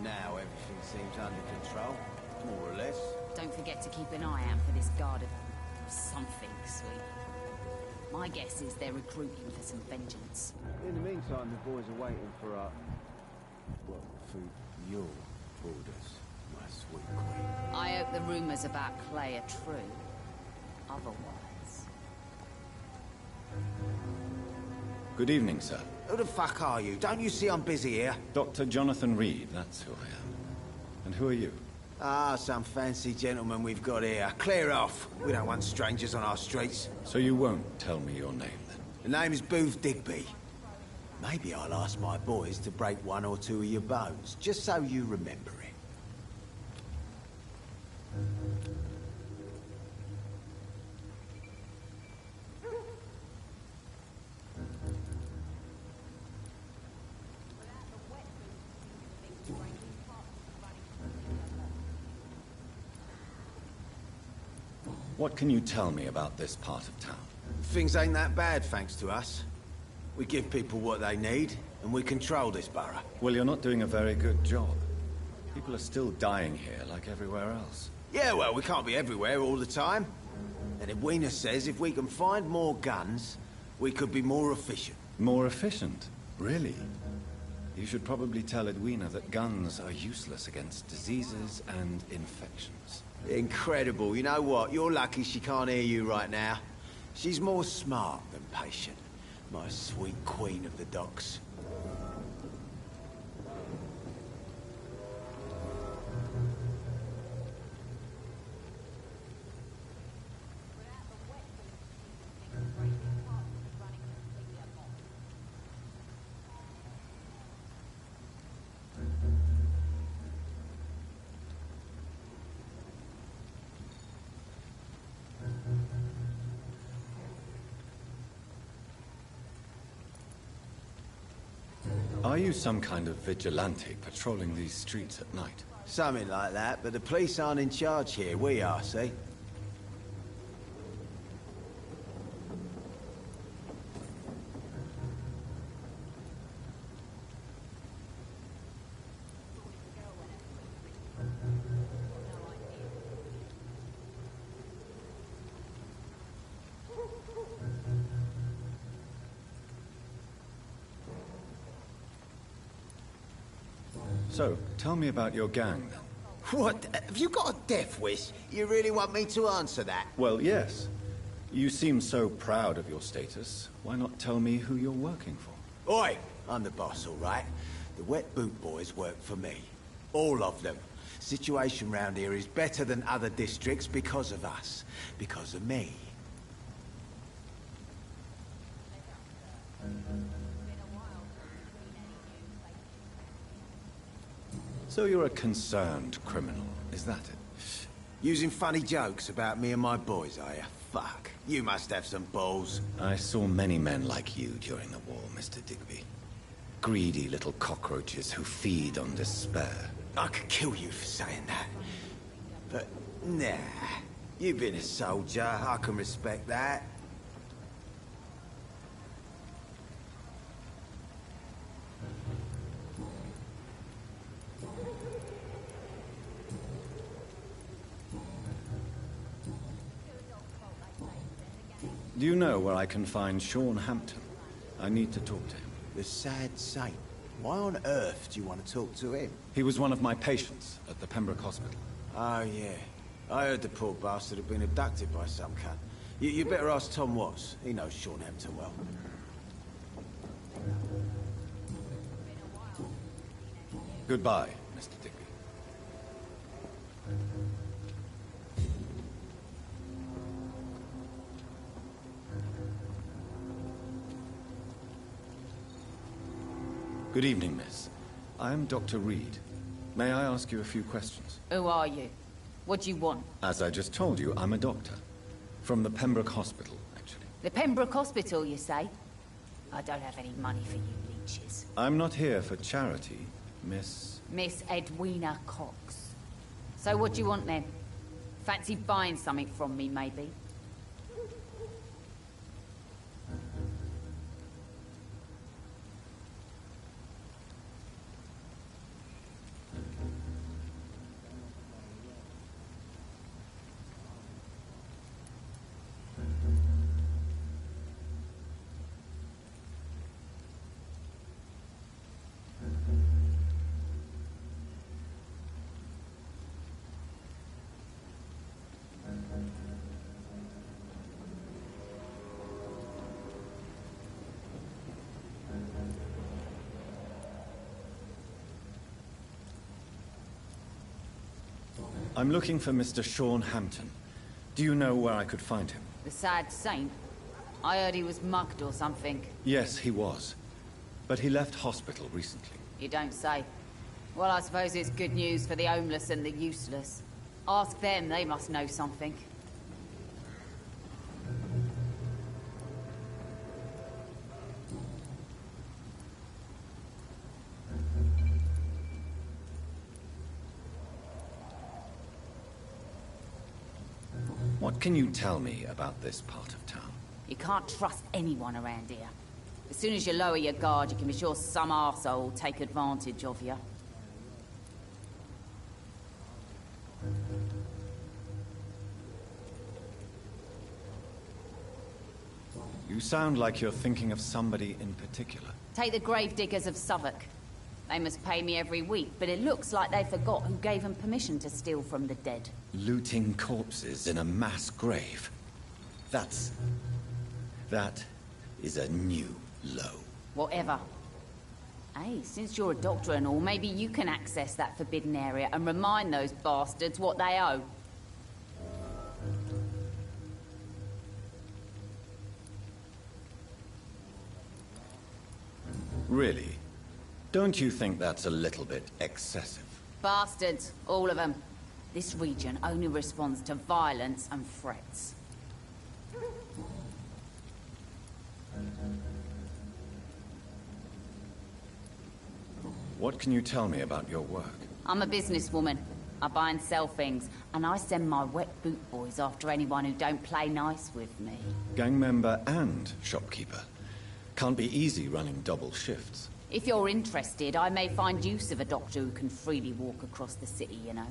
Now everything seems under control, more or less. Don't forget to keep an eye out for this guard of something, sweet. My guess is they're recruiting for some vengeance. In the meantime, the boys are waiting for our... well, for your orders, my sweet queen. I hope the rumors about Clay are true. Otherwise... Good evening, sir. Who the fuck are you? Don't you see I'm busy here? Dr. Jonathan Reed, that's who I am. And who are you? Ah, some fancy gentleman we've got here. Clear off. We don't want strangers on our streets. So you won't tell me your name, then? The name is Booth Digby. Maybe I'll ask my boys to break one or two of your bones, just so you remember it. What can you tell me about this part of town? Things ain't that bad, thanks to us. We give people what they need, and we control this borough. Well, you're not doing a very good job. People are still dying here, like everywhere else. Yeah, well, we can't be everywhere all the time. And Edwina says if we can find more guns, we could be more efficient. More efficient? Really? You should probably tell Edwina that guns are useless against diseases and infections. Incredible. You know what? You're lucky she can't hear you right now. She's more smart than patient. My sweet queen of the docks. Are you some kind of vigilante patrolling these streets at night? Something like that, but the police aren't in charge here. We are, see? So, tell me about your gang, then. What? Have you got a death wish? You really want me to answer that? Well, yes. You seem so proud of your status. Why not tell me who you're working for? Oi! I'm the boss, all right? The Wet Boot Boys work for me. All of them. Situation round here is better than other districts because of us. Because of me. So you're a concerned criminal, is that it? Using funny jokes about me and my boys, are you? Fuck. You must have some balls. I saw many men like you during the war, Mr. Digby. Greedy little cockroaches who feed on despair. I could kill you for saying that. But, nah. You've been a soldier, I can respect that. Do you know where I can find Sean Hampton? I need to talk to him. The sad saint. Why on earth do you want to talk to him? He was one of my patients at the Pembroke Hospital. Oh, yeah. I heard the poor bastard had been abducted by some cunt. You better ask Tom Watts. He knows Sean Hampton well. Goodbye, Mr. Digby. Good evening, miss. I am Dr. Reed. May I ask you a few questions? Who are you? What do you want? As I just told you, I'm a doctor. From the Pembroke Hospital, actually. The Pembroke Hospital, you say? I don't have any money for you leeches. I'm not here for charity, Miss... Miss Edwina Cox. So what do you want then? Fancy buying something from me, maybe? I'm looking for Mr. Sean Hampton. Do you know where I could find him? The sad saint? I heard he was mugged or something. Yes, he was. But he left hospital recently. You don't say. Well, I suppose it's good news for the homeless and the useless. Ask them, they must know something. What can you tell me about this part of town? You can't trust anyone around here. As soon as you lower your guard, you can be sure some arsehole will take advantage of you. You sound like you're thinking of somebody in particular. Take the gravediggers of Southwark. They must pay me every week, but it looks like they forgot who gave them permission to steal from the dead. Looting corpses in a mass grave. That is a new low. Whatever. Hey, since you're a doctor and all, maybe you can access that forbidden area and remind those bastards what they owe. Really? Don't you think that's a little bit excessive? Bastards, all of them. This region only responds to violence and threats. What can you tell me about your work? I'm a businesswoman. I buy and sell things, and I send my wet boot boys after anyone who don't play nice with me. Gang member and shopkeeper. Can't be easy running double shifts. If you're interested, I may find use of a doctor who can freely walk across the city, you know.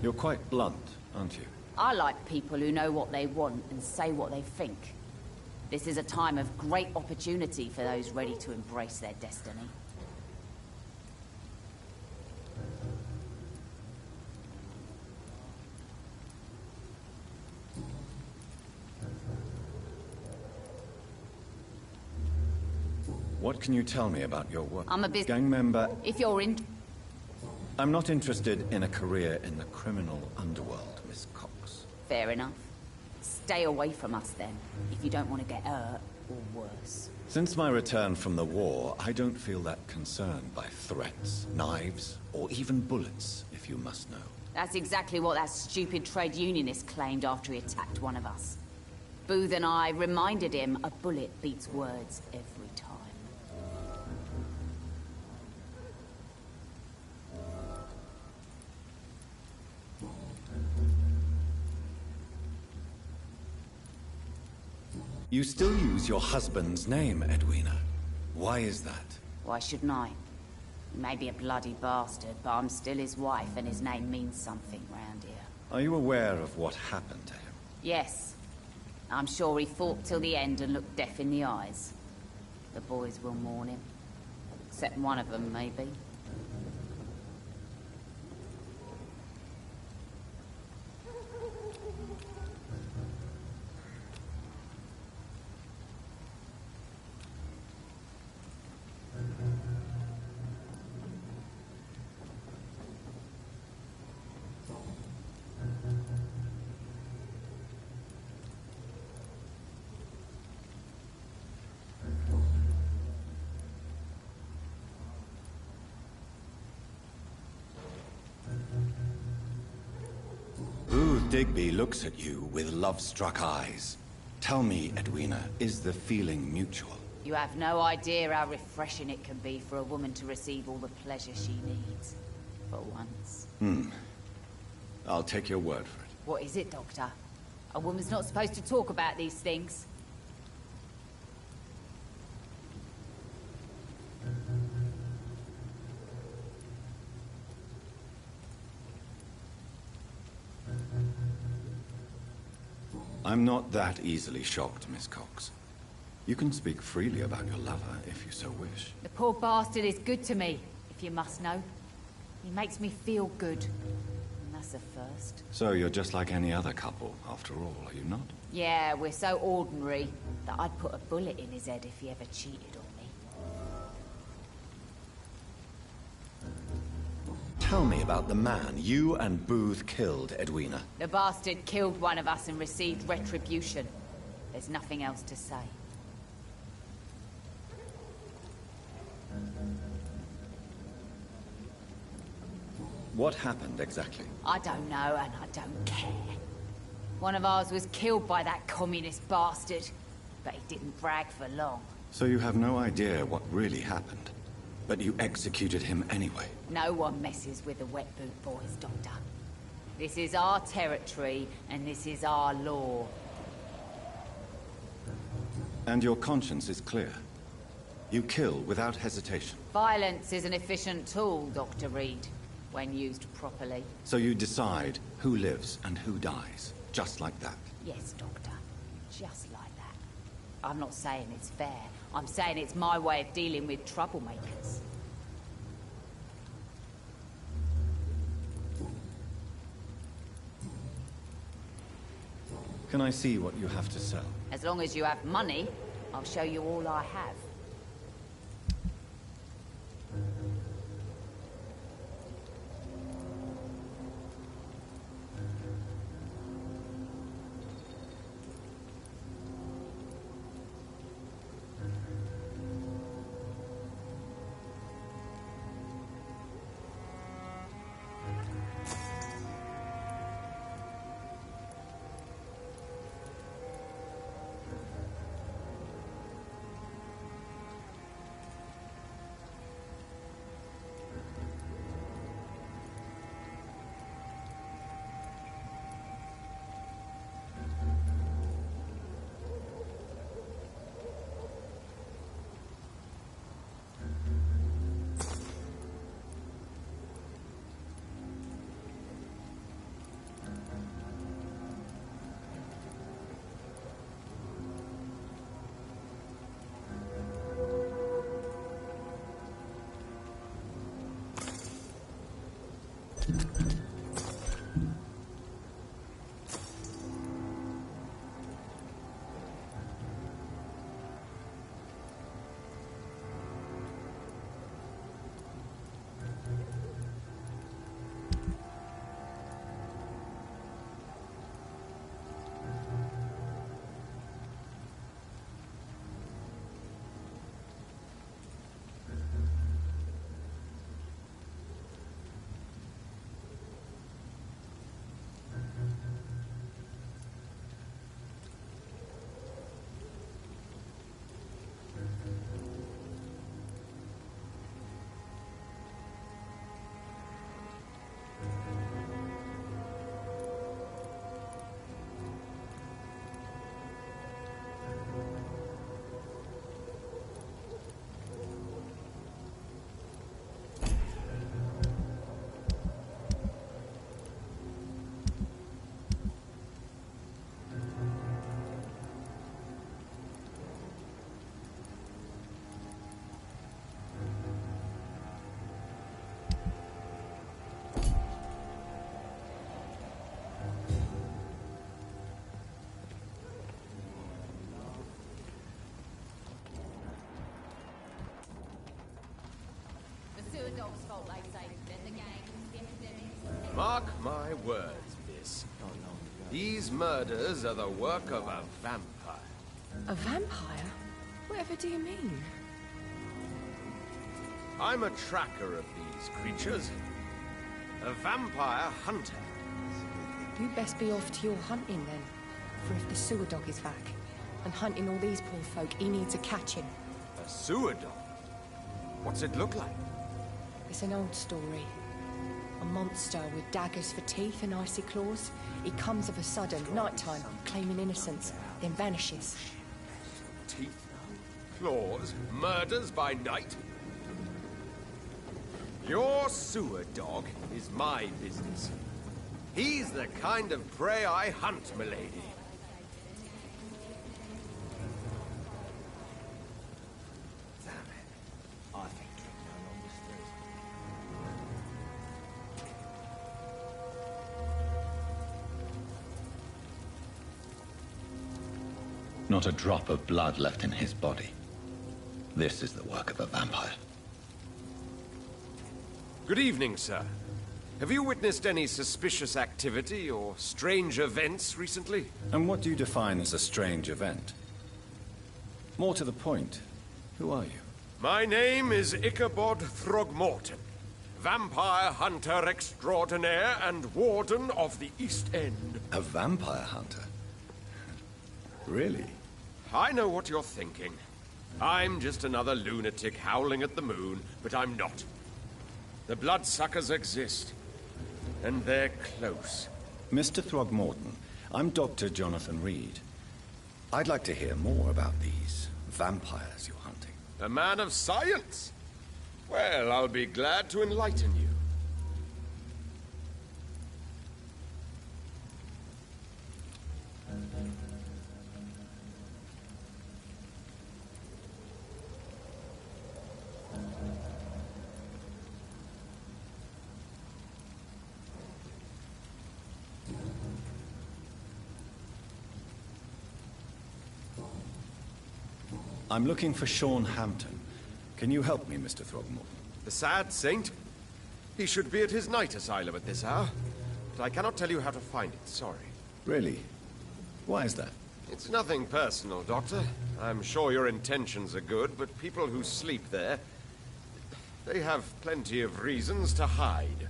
You're quite blunt, aren't you? I like people who know what they want and say what they think. This is a time of great opportunity for those ready to embrace their destiny. What can you tell me about your work? I'm a gang member. If you're in... I'm not interested in a career in the criminal underworld, Miss Cox. Fair enough. Stay away from us then, if you don't want to get hurt or worse. Since my return from the war, I don't feel that concerned by threats, knives, or even bullets, if you must know. That's exactly what that stupid trade unionist claimed after he attacked one of us. Booth and I reminded him a bullet beats words every time. You still use your husband's name, Edwina. Why is that? Why shouldn't I? He may be a bloody bastard, but I'm still his wife and his name means something round here. Are you aware of what happened to him? Yes. I'm sure he fought till the end and looked death in the eyes. The boys will mourn him. Except one of them, maybe. Digby looks at you with love-struck eyes. Tell me, Edwina, is the feeling mutual? You have no idea how refreshing it can be for a woman to receive all the pleasure she needs. For once. I'll take your word for it. What is it, Doctor? A woman's not supposed to talk about these things. I'm not that easily shocked, Miss Cox. You can speak freely about your lover, if you so wish. The poor bastard is good to me, if you must know. He makes me feel good. And that's a first. So you're just like any other couple, after all, are you not? Yeah, we're so ordinary that I'd put a bullet in his head if he ever cheated on me. Tell me about the man you and Booth killed, Edwina. The bastard killed one of us and received retribution. There's nothing else to say. What happened exactly? I don't know, and I don't care. One of ours was killed by that communist bastard, but he didn't brag for long. So you have no idea what really happened, but you executed him anyway? No one messes with the Wet Boot Boys, Doctor. This is our territory, and this is our law. And your conscience is clear. You kill without hesitation. Violence is an efficient tool, Dr. Reed, when used properly. So you decide who lives and who dies, just like that? Yes, Doctor. Just like that. I'm not saying it's fair. I'm saying it's my way of dealing with troublemakers. Can I see what you have to sell? As long as you have money, I'll show you all I have. Mark my words, miss. These murders are the work of a vampire. A vampire? Whatever do you mean? I'm a tracker of these creatures. A vampire hunter. You best be off to your hunting then. For if the sewer dog is back, and hunting all these poor folk, he needs a catching. A sewer dog? What's it look like? It's an old story. A monster with daggers for teeth and icy claws. He comes of a sudden, nighttime, claiming innocence, then vanishes. Teeth, claws, murders by night? Your sewer dog is my business. He's the kind of prey I hunt, milady. Not a drop of blood left in his body. This is the work of a vampire. Good evening, sir. Have you witnessed any suspicious activity or strange events recently? And what do you define as a strange event? More to the point, who are you? My name is Ichabod Throgmorton, vampire hunter extraordinaire and warden of the East End. A vampire hunter? Really? I know what you're thinking. I'm just another lunatic howling at the moon, but I'm not. The bloodsuckers exist, and they're close. Mr. Throgmorton, I'm Dr. Jonathan Reed. I'd like to hear more about these vampires you're hunting. A man of science? Well, I'll be glad to enlighten you. I'm looking for Sean Hampton. Can you help me, Mr. Throgmorton? The sad saint? He should be at his night asylum at this hour. But I cannot tell you how to find it, sorry. Really? Why is that? It's nothing personal, Doctor. I'm sure your intentions are good, but people who sleep there, they have plenty of reasons to hide.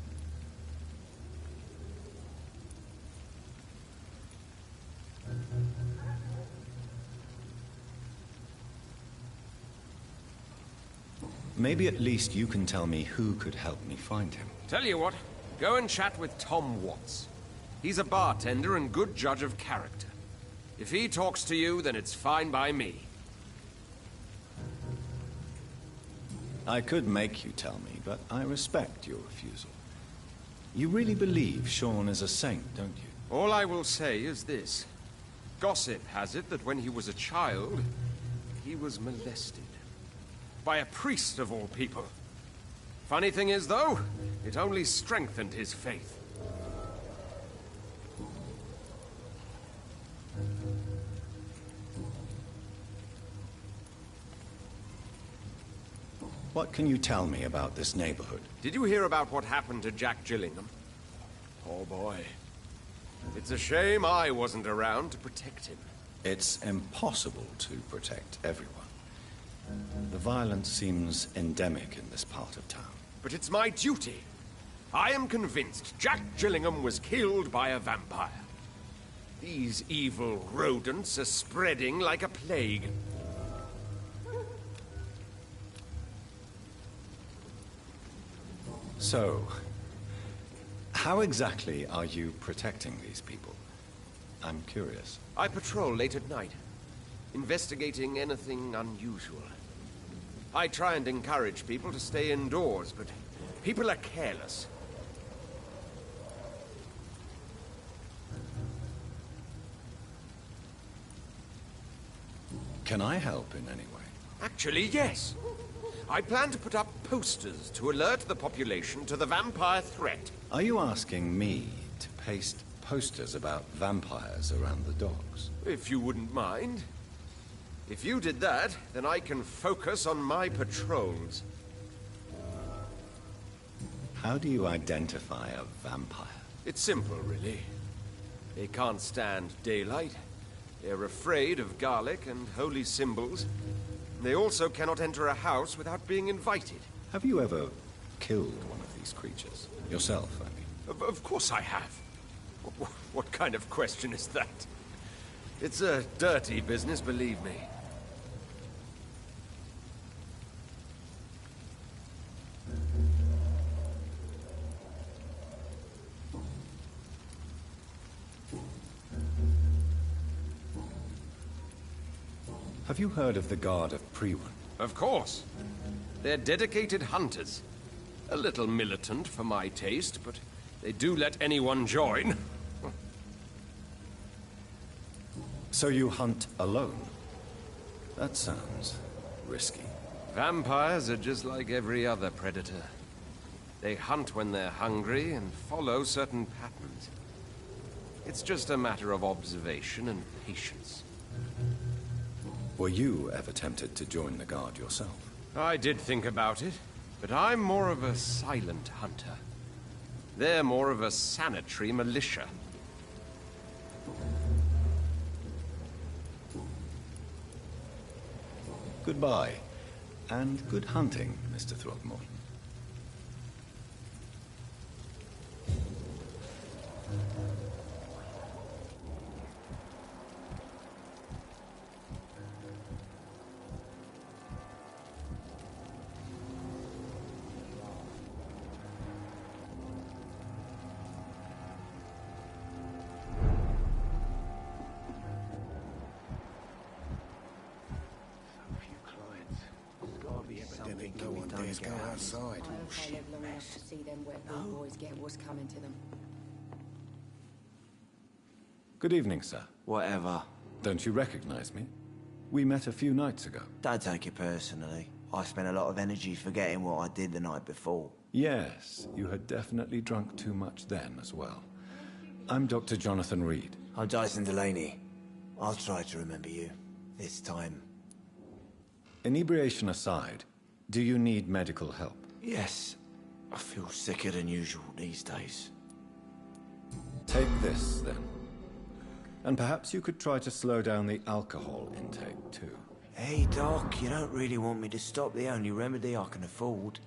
Maybe at least you can tell me who could help me find him. Tell you what, go and chat with Tom Watts. He's a bartender and good judge of character. If he talks to you, then it's fine by me. I could make you tell me, but I respect your refusal. You really believe Sean is a saint, don't you? All I will say is this. Gossip has it that when he was a child, he was molested. By a priest of all people. Funny thing is, though, it only strengthened his faith. What can you tell me about this neighborhood? Did you hear about what happened to Jack Gillingham? Oh boy. It's a shame I wasn't around to protect him. It's impossible to protect everyone. The violence seems endemic in this part of town. But it's my duty. I am convinced Jack Gillingham was killed by a vampire. These evil rodents are spreading like a plague. So, how exactly are you protecting these people? I'm curious. I patrol late at night, investigating anything unusual. I try and encourage people to stay indoors, but people are careless. Can I help in any way? Actually, yes. I plan to put up posters to alert the population to the vampire threat. Are you asking me to paste posters about vampires around the docks? If you wouldn't mind. If you did that, then I can focus on my patrols. How do you identify a vampire? It's simple, really. They can't stand daylight. They're afraid of garlic and holy symbols. They also cannot enter a house without being invited. Have you ever killed one of these creatures? Yourself, I mean. Of course I have. What kind of question is that? It's a dirty business, believe me. Have you heard of the Guard of Priwen? Of course. They're dedicated hunters. A little militant for my taste, but they do let anyone join. So you hunt alone? That sounds risky. Vampires are just like every other predator. They hunt when they're hungry and follow certain patterns. It's just a matter of observation and patience. Were you ever tempted to join the Guard yourself? I did think about it, but I'm more of a silent hunter. They're more of a sanitary militia. Goodbye, and good hunting, Mr. Throgmorton. Outside. I hope I live long enough to see them wet boys get what's coming to them. Good evening, sir. Whatever. Don't you recognize me? We met a few nights ago. Don't take it personally. I spent a lot of energy forgetting what I did the night before. Yes, you had definitely drunk too much then as well. I'm Dr. Jonathan Reed. I'm Dyson Delaney. I'll try to remember you. This time. Inebriation aside, do you need medical help? Yes. I feel sicker than usual these days. Take this, then. And perhaps you could try to slow down the alcohol intake, too. Hey, Doc, you don't really want me to stop the only remedy I can afford.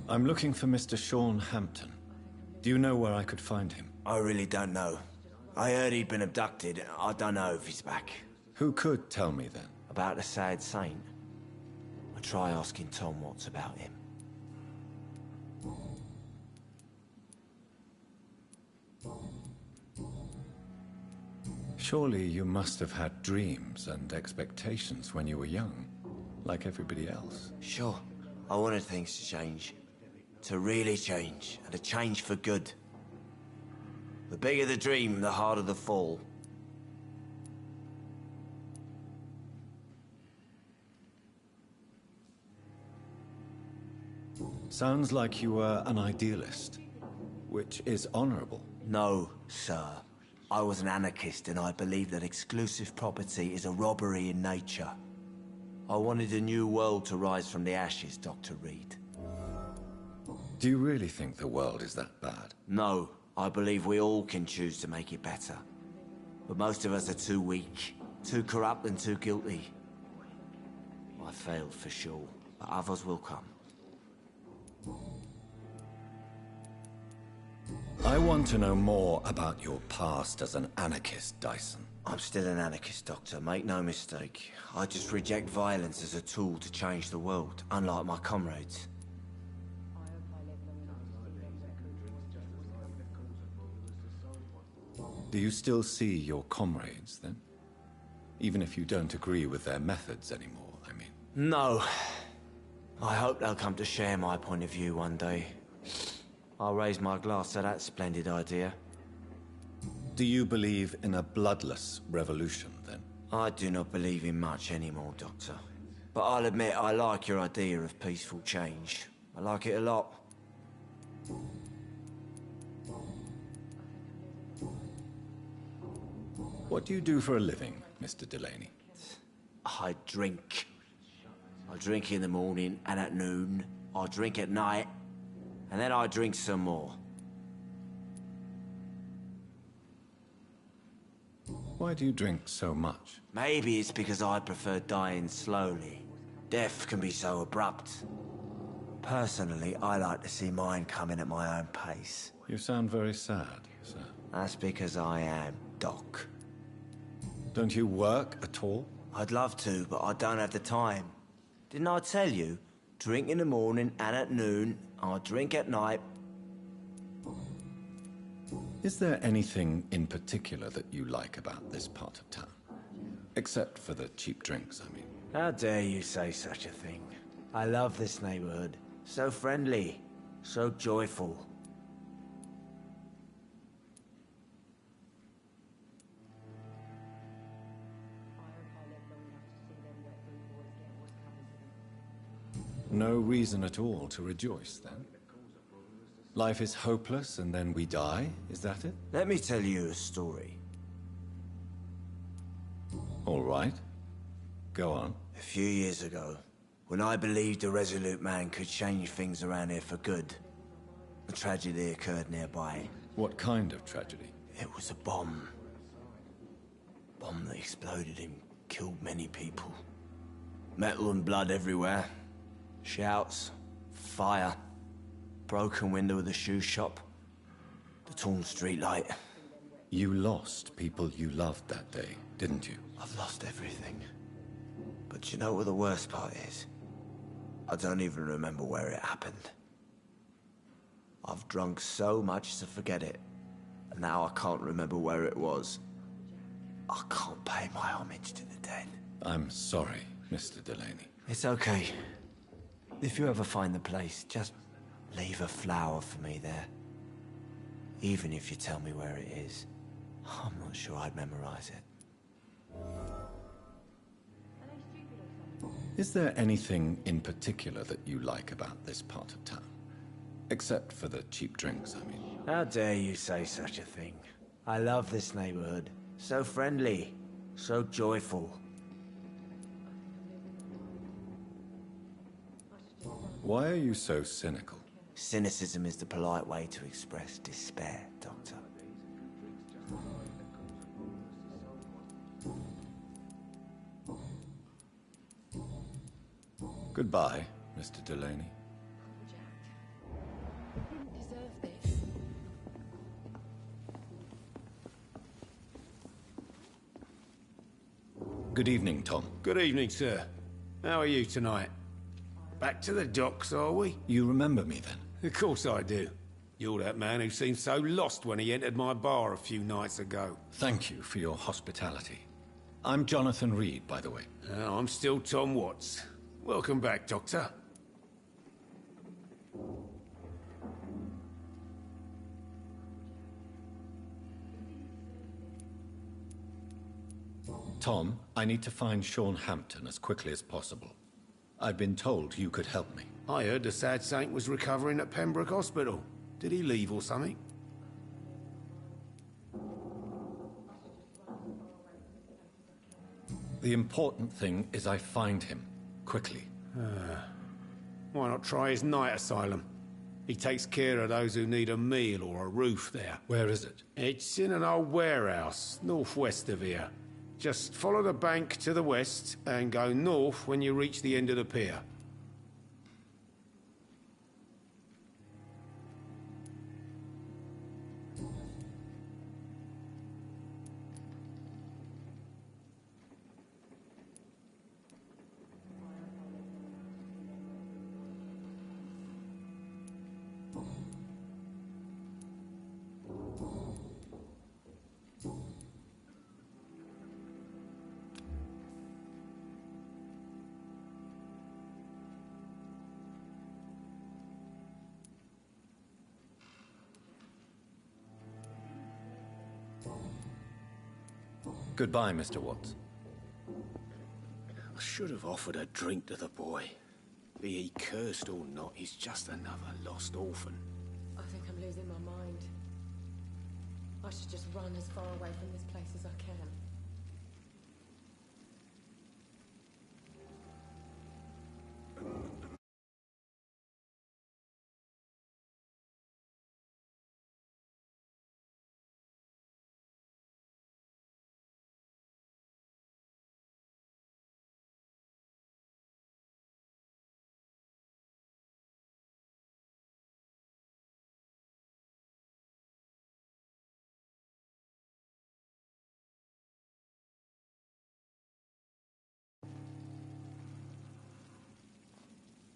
I'm looking for Mr. Sean Hampton. Do you know where I could find him? I really don't know. I heard he'd been abducted. I don't know if he's back. Who could tell me then? About the sad saint. I'll try asking Tom what's about him. Surely you must have had dreams and expectations when you were young, like everybody else. Sure. I wanted things to change. To really change, and to change for good. The bigger the dream, the harder the fall. Sounds like you were an idealist, which is honorable. No, sir. I was an anarchist, and I believed that exclusive property is a robbery in nature. I wanted a new world to rise from the ashes, Dr. Reed. Do you really think the world is that bad? No, I believe we all can choose to make it better. But most of us are too weak, too corrupt and too guilty. I failed for sure, but others will come. I want to know more about your past as an anarchist, Dyson. I'm still an anarchist, Doctor, make no mistake. I just reject violence as a tool to change the world, unlike my comrades. Do you still see your comrades, then? Even if you don't agree with their methods anymore, I mean. No. I hope they'll come to share my point of view one day, I'll raise my glass to that splendid idea. Do you believe in a bloodless revolution, then? I do not believe in much anymore, Doctor. But I'll admit I like your idea of peaceful change. I like it a lot. What do you do for a living, Mr. Delaney? I drink. I drink in the morning and at noon. I drink at night. And then I drink some more. Why do you drink so much? Maybe it's because I prefer dying slowly. Death can be so abrupt. Personally, I like to see mine coming at my own pace. You sound very sad, sir. That's because I am, Doc. Don't you work at all? I'd love to, but I don't have the time. Didn't I tell you? Drink in the morning and at noon. I drink at night. Is there anything in particular that you like about this part of town? Except for the cheap drinks, I mean. How dare you say such a thing? I love this neighborhood. So friendly. So joyful. No reason at all to rejoice, then? Life is hopeless and then we die, is that it? Let me tell you a story. All right. Go on. A few years ago, when I believed a resolute man could change things around here for good, a tragedy occurred nearby. What kind of tragedy? It was a bomb. Bomb that exploded and killed many people. Metal and blood everywhere. Shouts, fire, broken window of the shoe shop, the torn streetlight. You lost people you loved that day, didn't you? I've lost everything. But you know what the worst part is? I don't even remember where it happened. I've drunk so much to forget it, and now I can't remember where it was. I can't pay my homage to the dead. I'm sorry, Mr. Delaney. It's okay. If you ever find the place, just leave a flower for me there. Even if you tell me where it is, I'm not sure I'd memorize it. Is there anything in particular that you like about this part of town? Except for the cheap drinks, I mean. How dare you say such a thing? I love this neighborhood. So friendly, so joyful. Why are you so cynical? Cynicism is the polite way to express despair, Doctor. Goodbye, Mr. Delaney. Good evening, Tom. Good evening, sir. How are you tonight? Back to the docks, are we? You remember me, then? Of course I do. You're that man who seemed so lost when he entered my bar a few nights ago. Thank you for your hospitality. I'm Jonathan Reed, by the way. I'm still Tom Watts. Welcome back, Doctor. Tom, I need to find Sean Hampton as quickly as possible. I've been told you could help me. I heard the sad saint was recovering at Pembroke Hospital. Did he leave or something? The important thing is I find him, quickly. Why not try his night asylum? He takes care of those who need a meal or a roof there. Where is it? It's in an old warehouse, northwest of here. Just follow the bank to the west and go north when you reach the end of the pier. Goodbye, Mr. Watts. I should have offered a drink to the boy. Be he cursed or not, he's just another lost orphan. I think I'm losing my mind. I should just run as far away from this place as I can.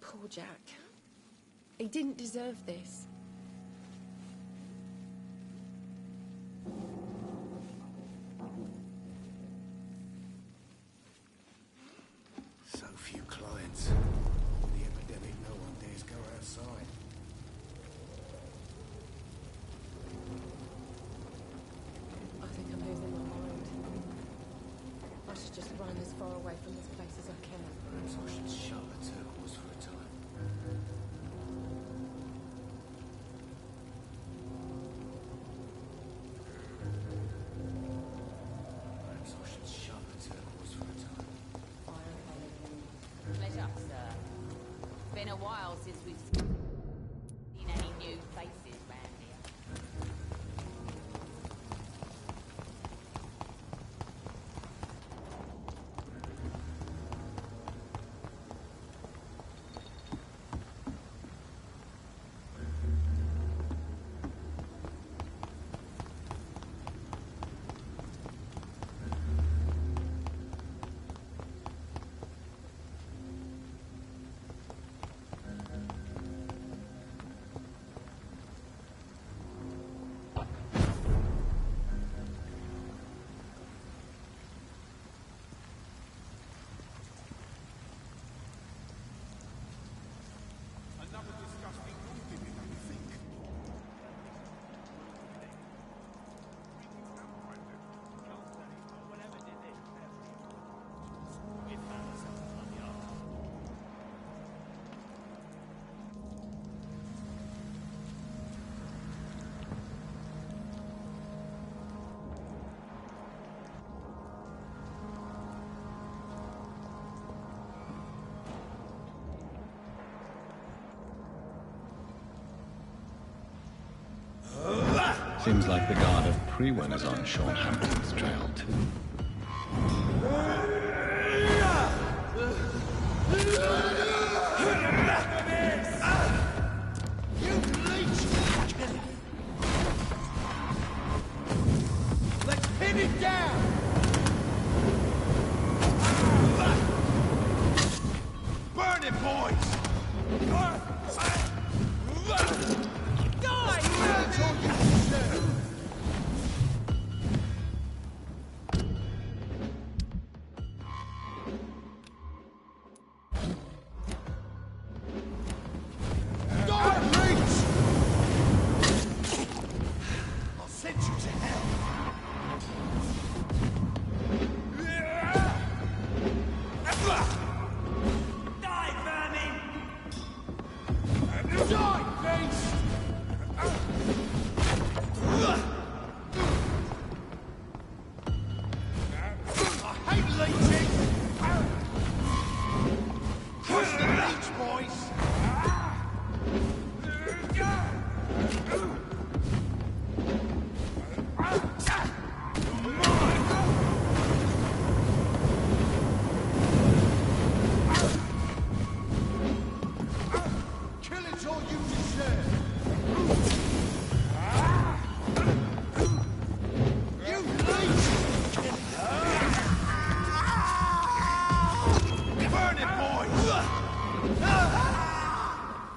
Poor Jack. He didn't deserve this. So few clients. With the epidemic, no one dares go outside. I think I'm losing my mind. I should just run as far away from this place as I can. Perhaps I should shut the turquoise for a time. Perhaps I should shut the turquoise for a time. Pleasure, sir. Been a while since we've seen any new faces round here. Seems like the guard of Prewen is on Sean Hampton's trail, too. Let's pin it down! Burn it, boys! Die! That's all you deserve!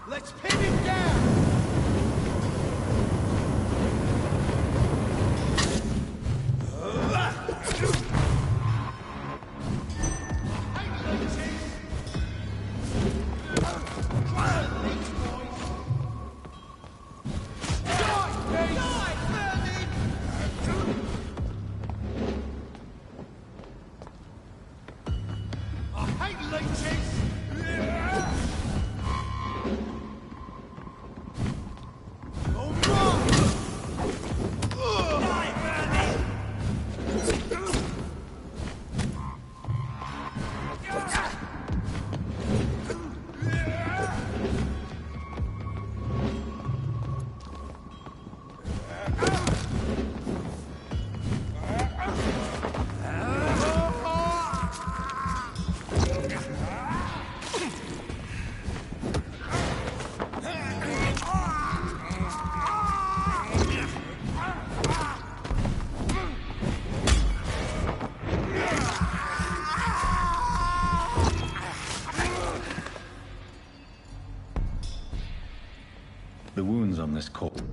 Let's pin him down! hate leeches! The wounds on this corpse.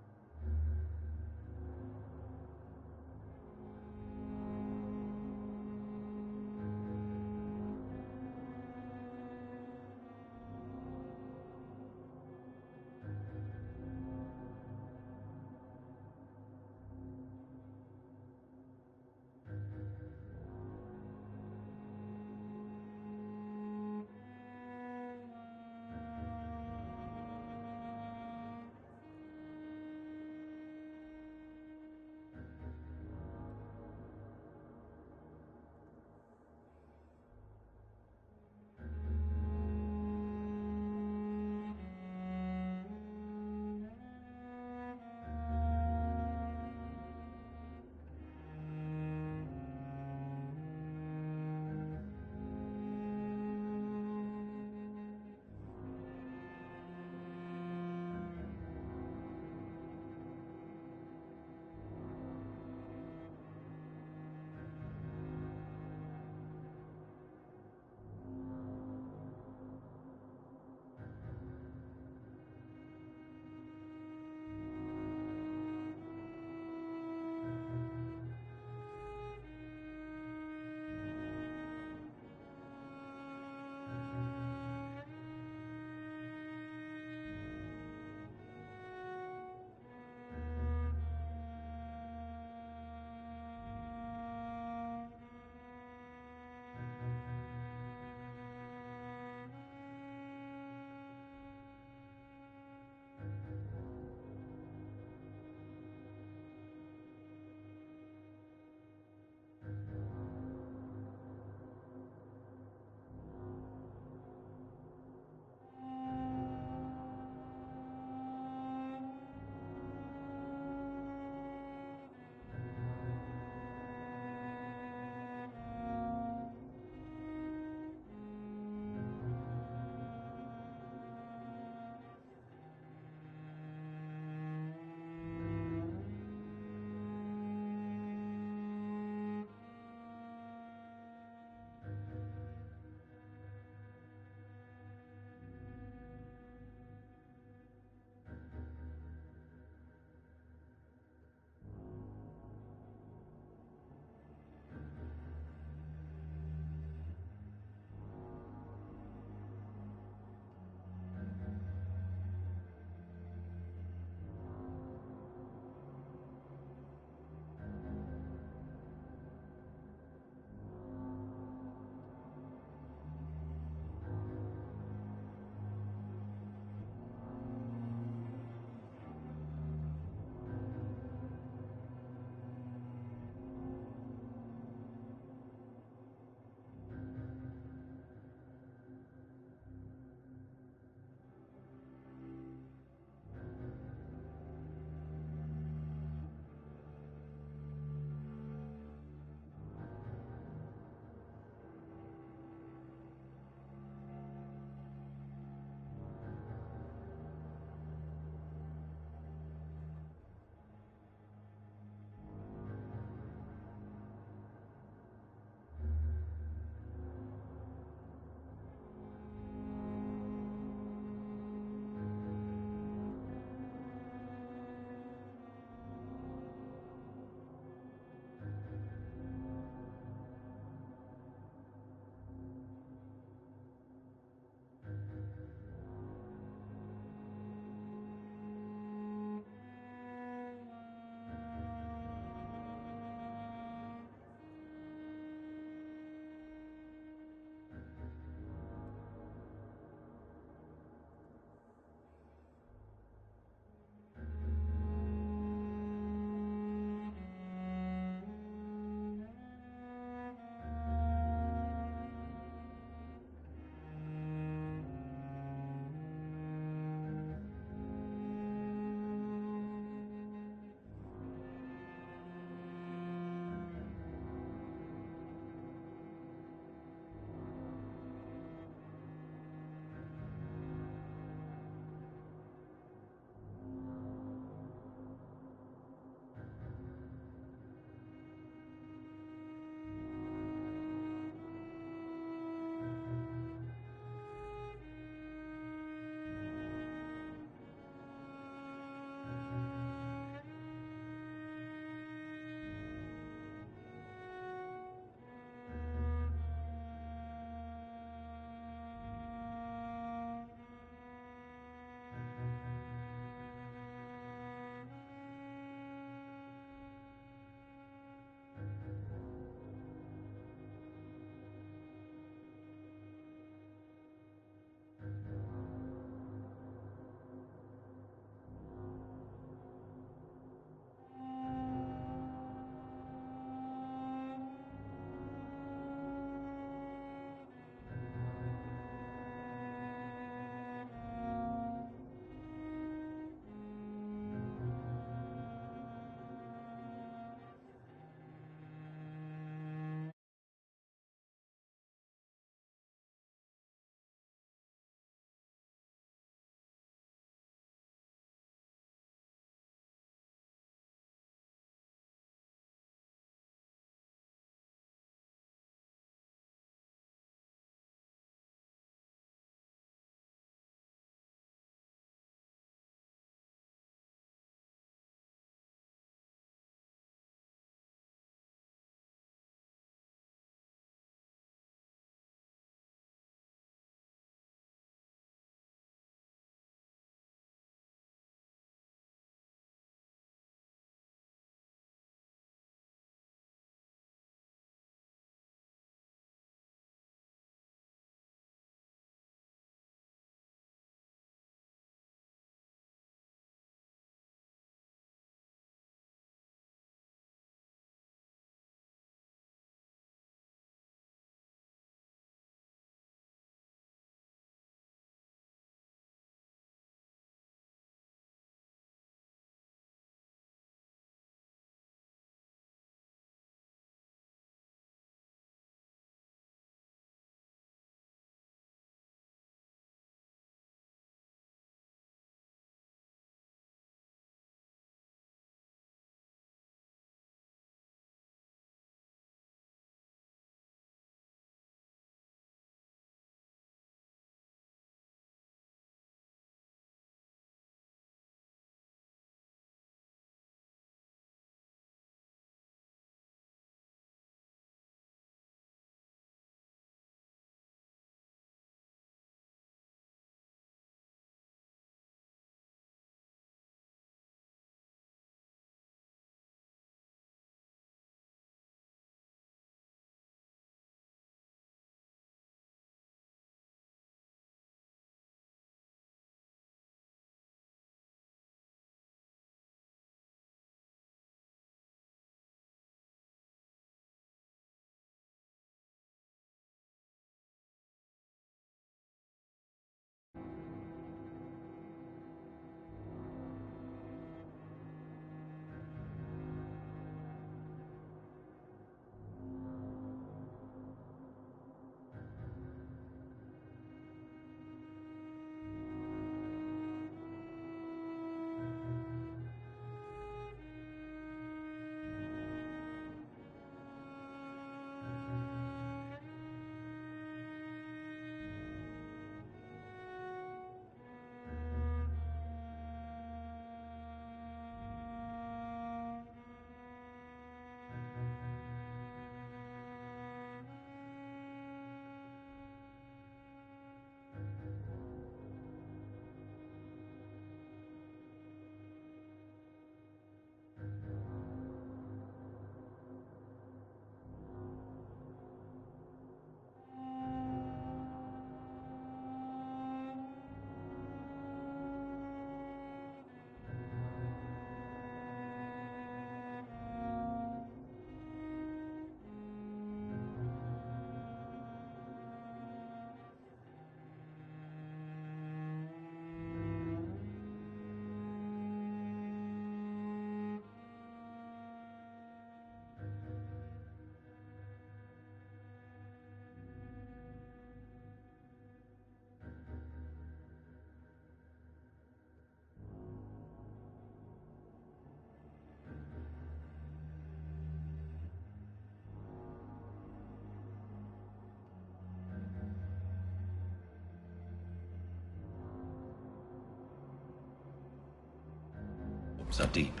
roots are deep,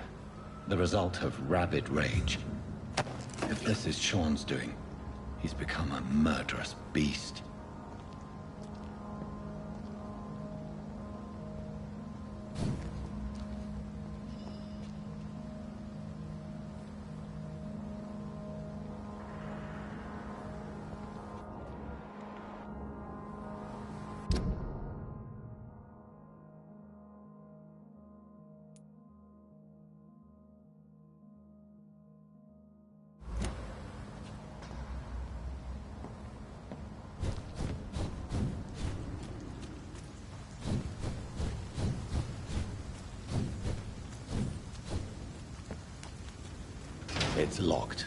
the result of rabid rage. If this is Sean's doing, he's become a murderous beast. It's locked.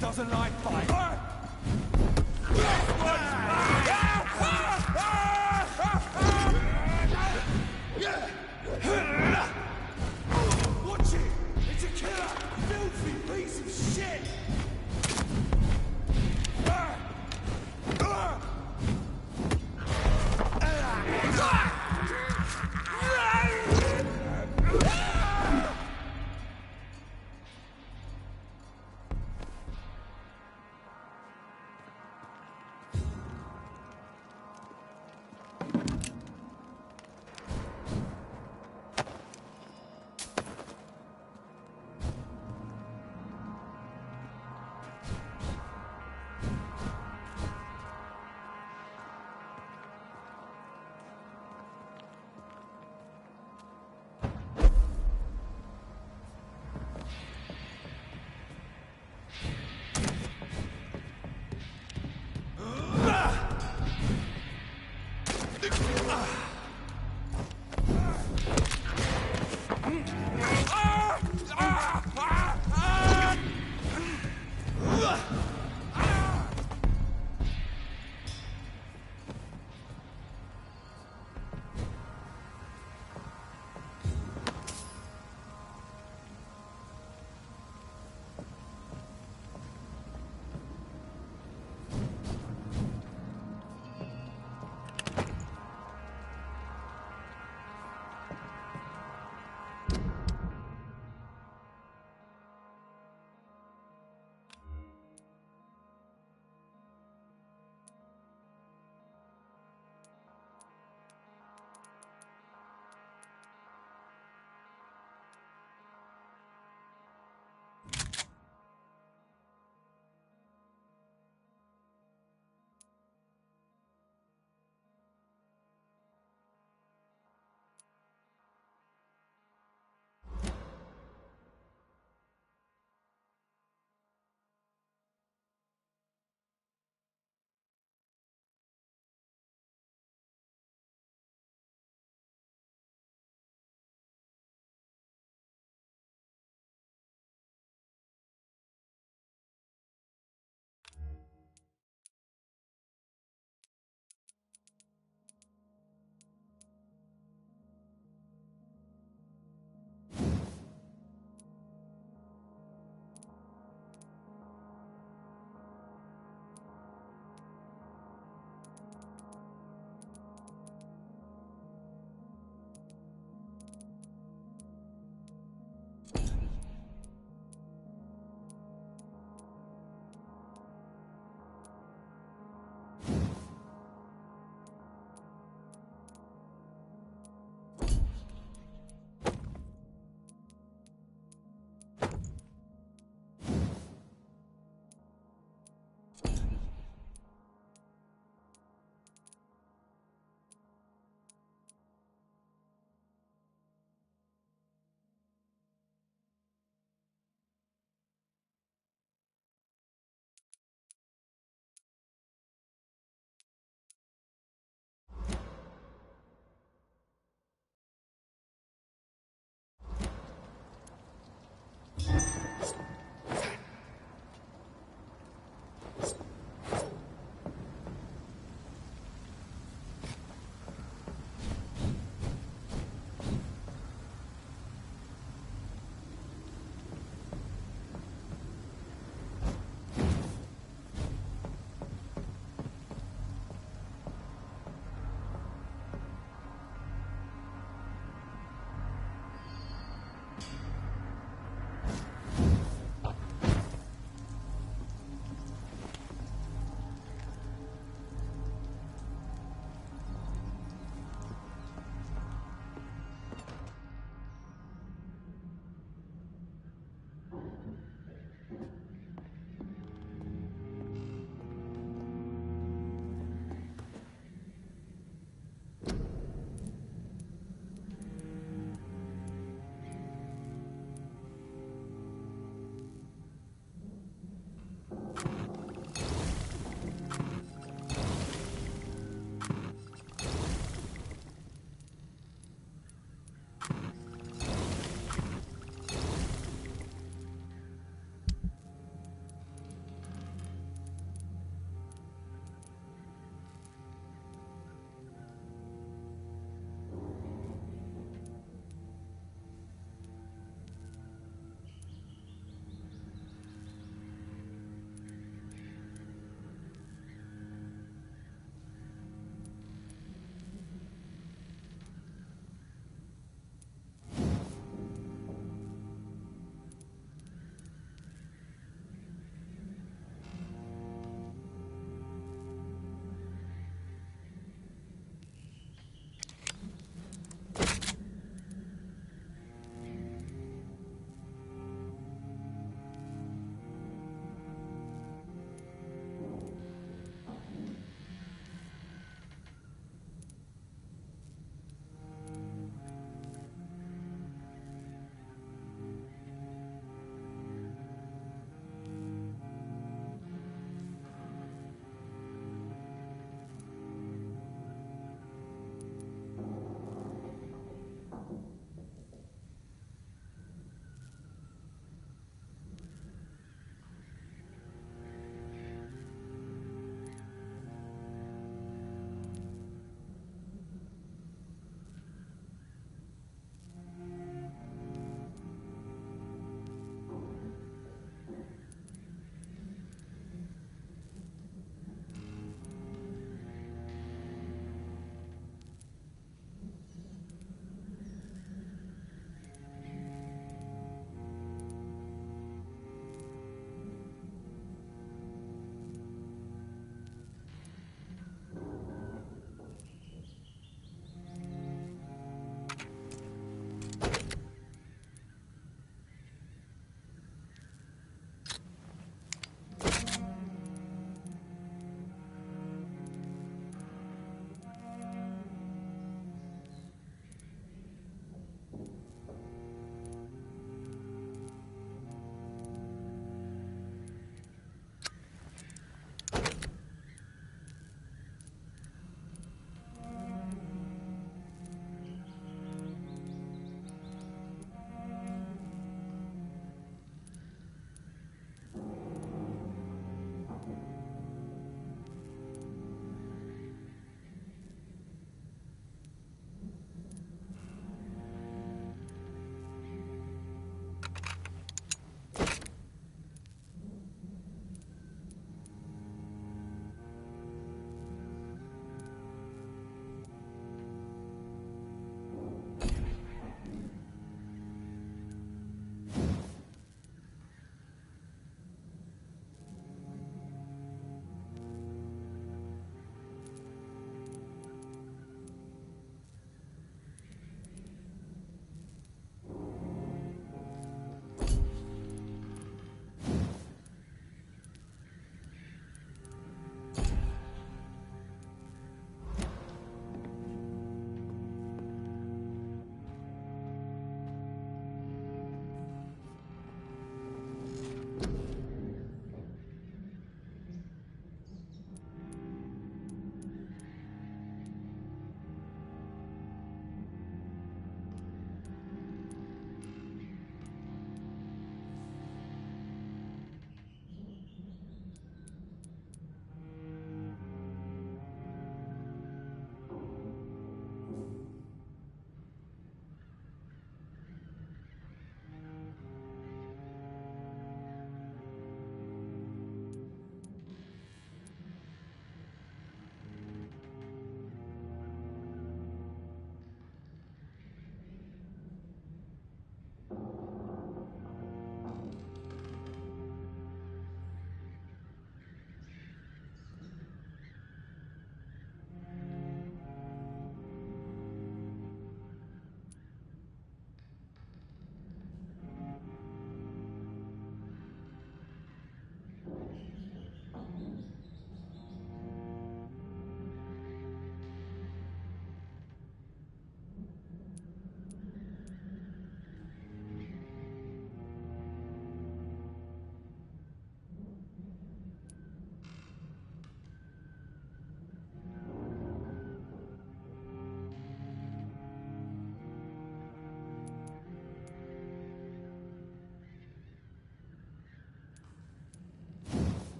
Doesn't like fight. Watch it! It's a killer! Filthy piece of shit!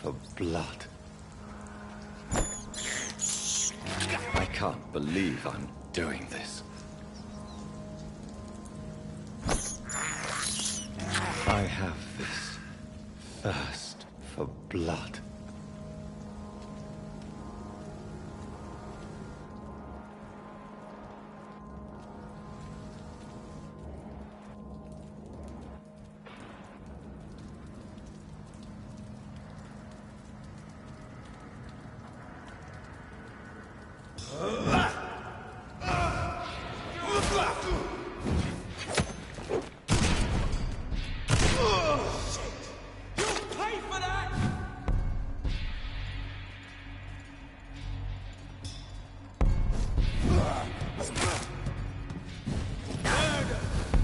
for blood. I can't believe I'm doing this. I have this thirst for blood.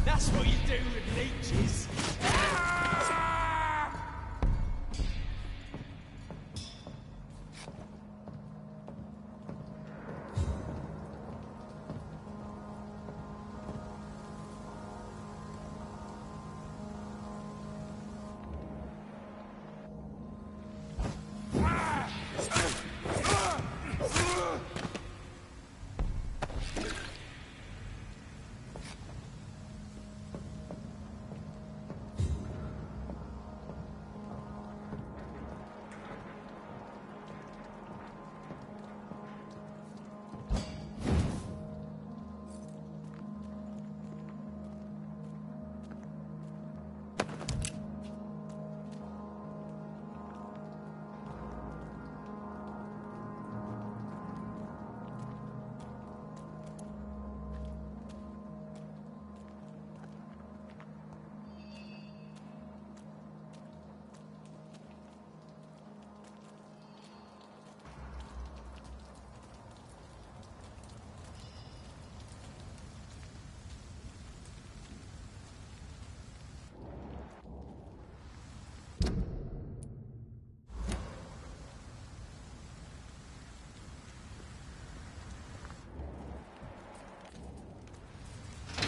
That's what you do with leeches.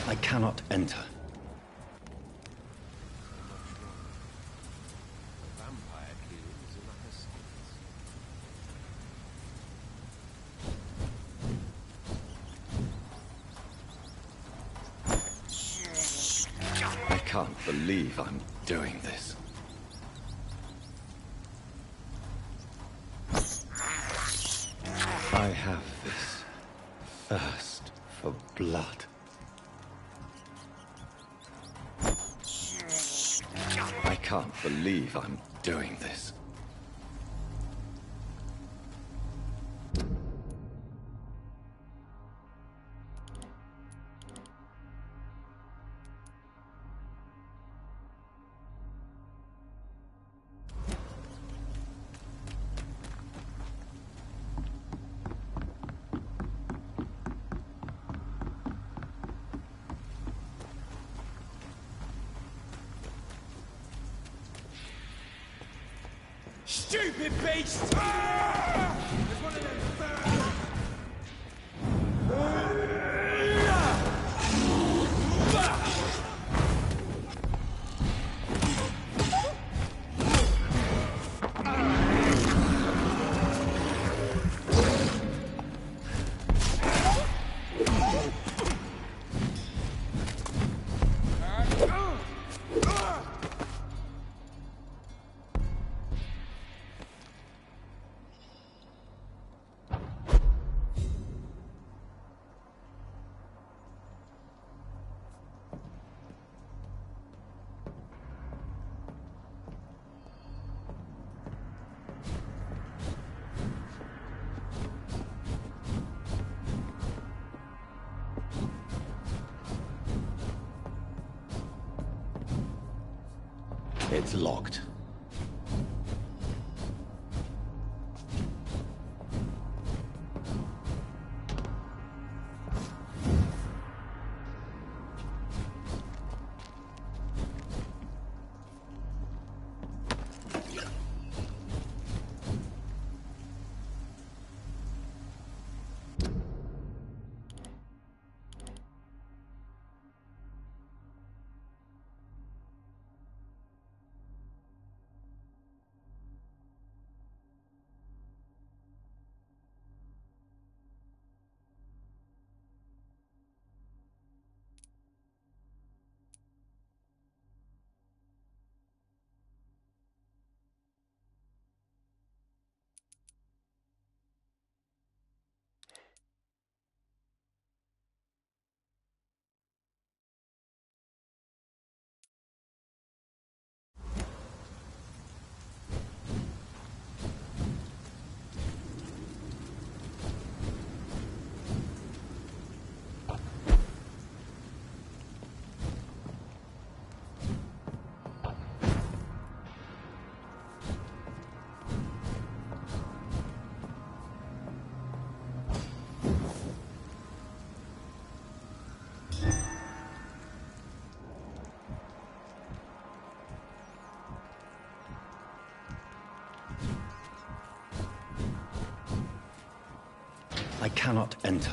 I cannot enter. I can't believe I'm doing this. I have this thirst for blood. I can't believe I'm doing this. Stupid beast! There's one of them It's locked. I cannot enter.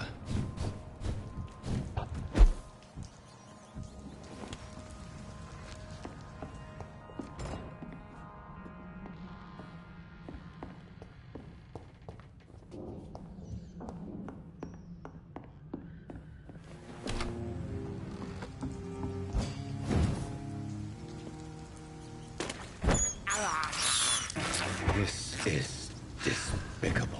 This is despicable.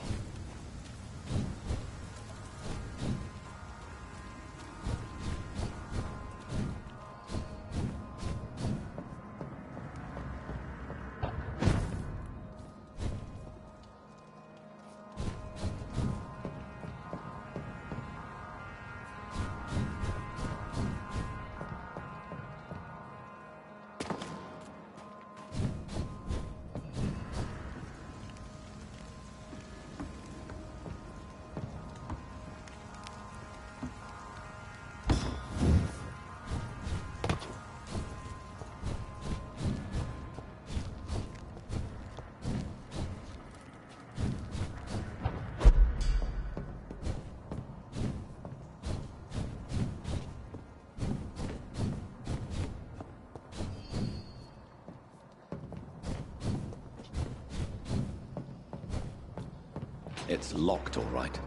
It's locked, all right.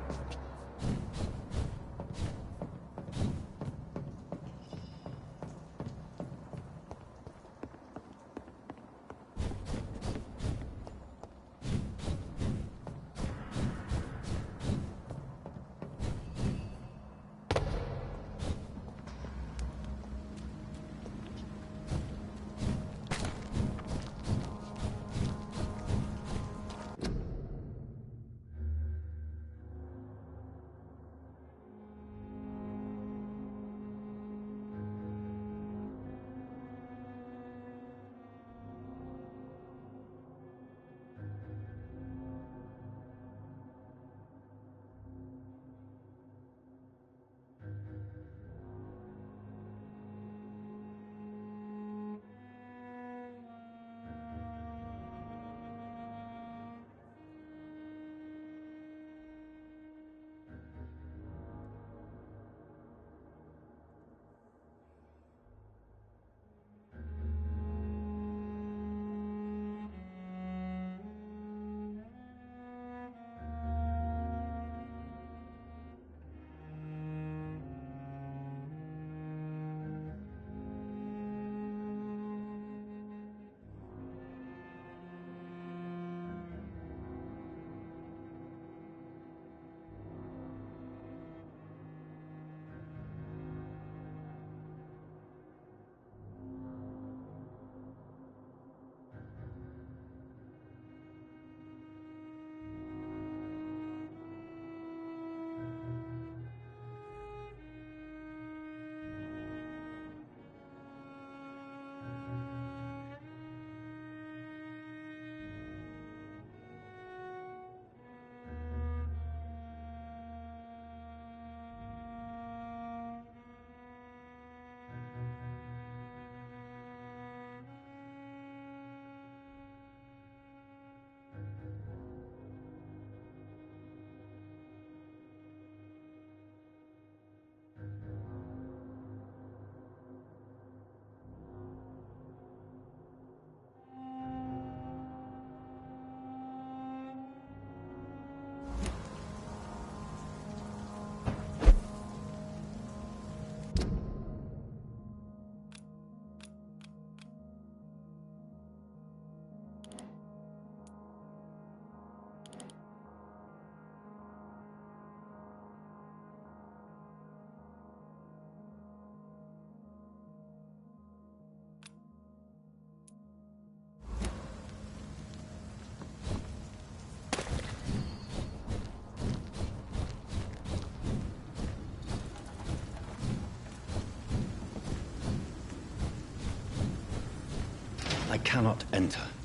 I cannot enter.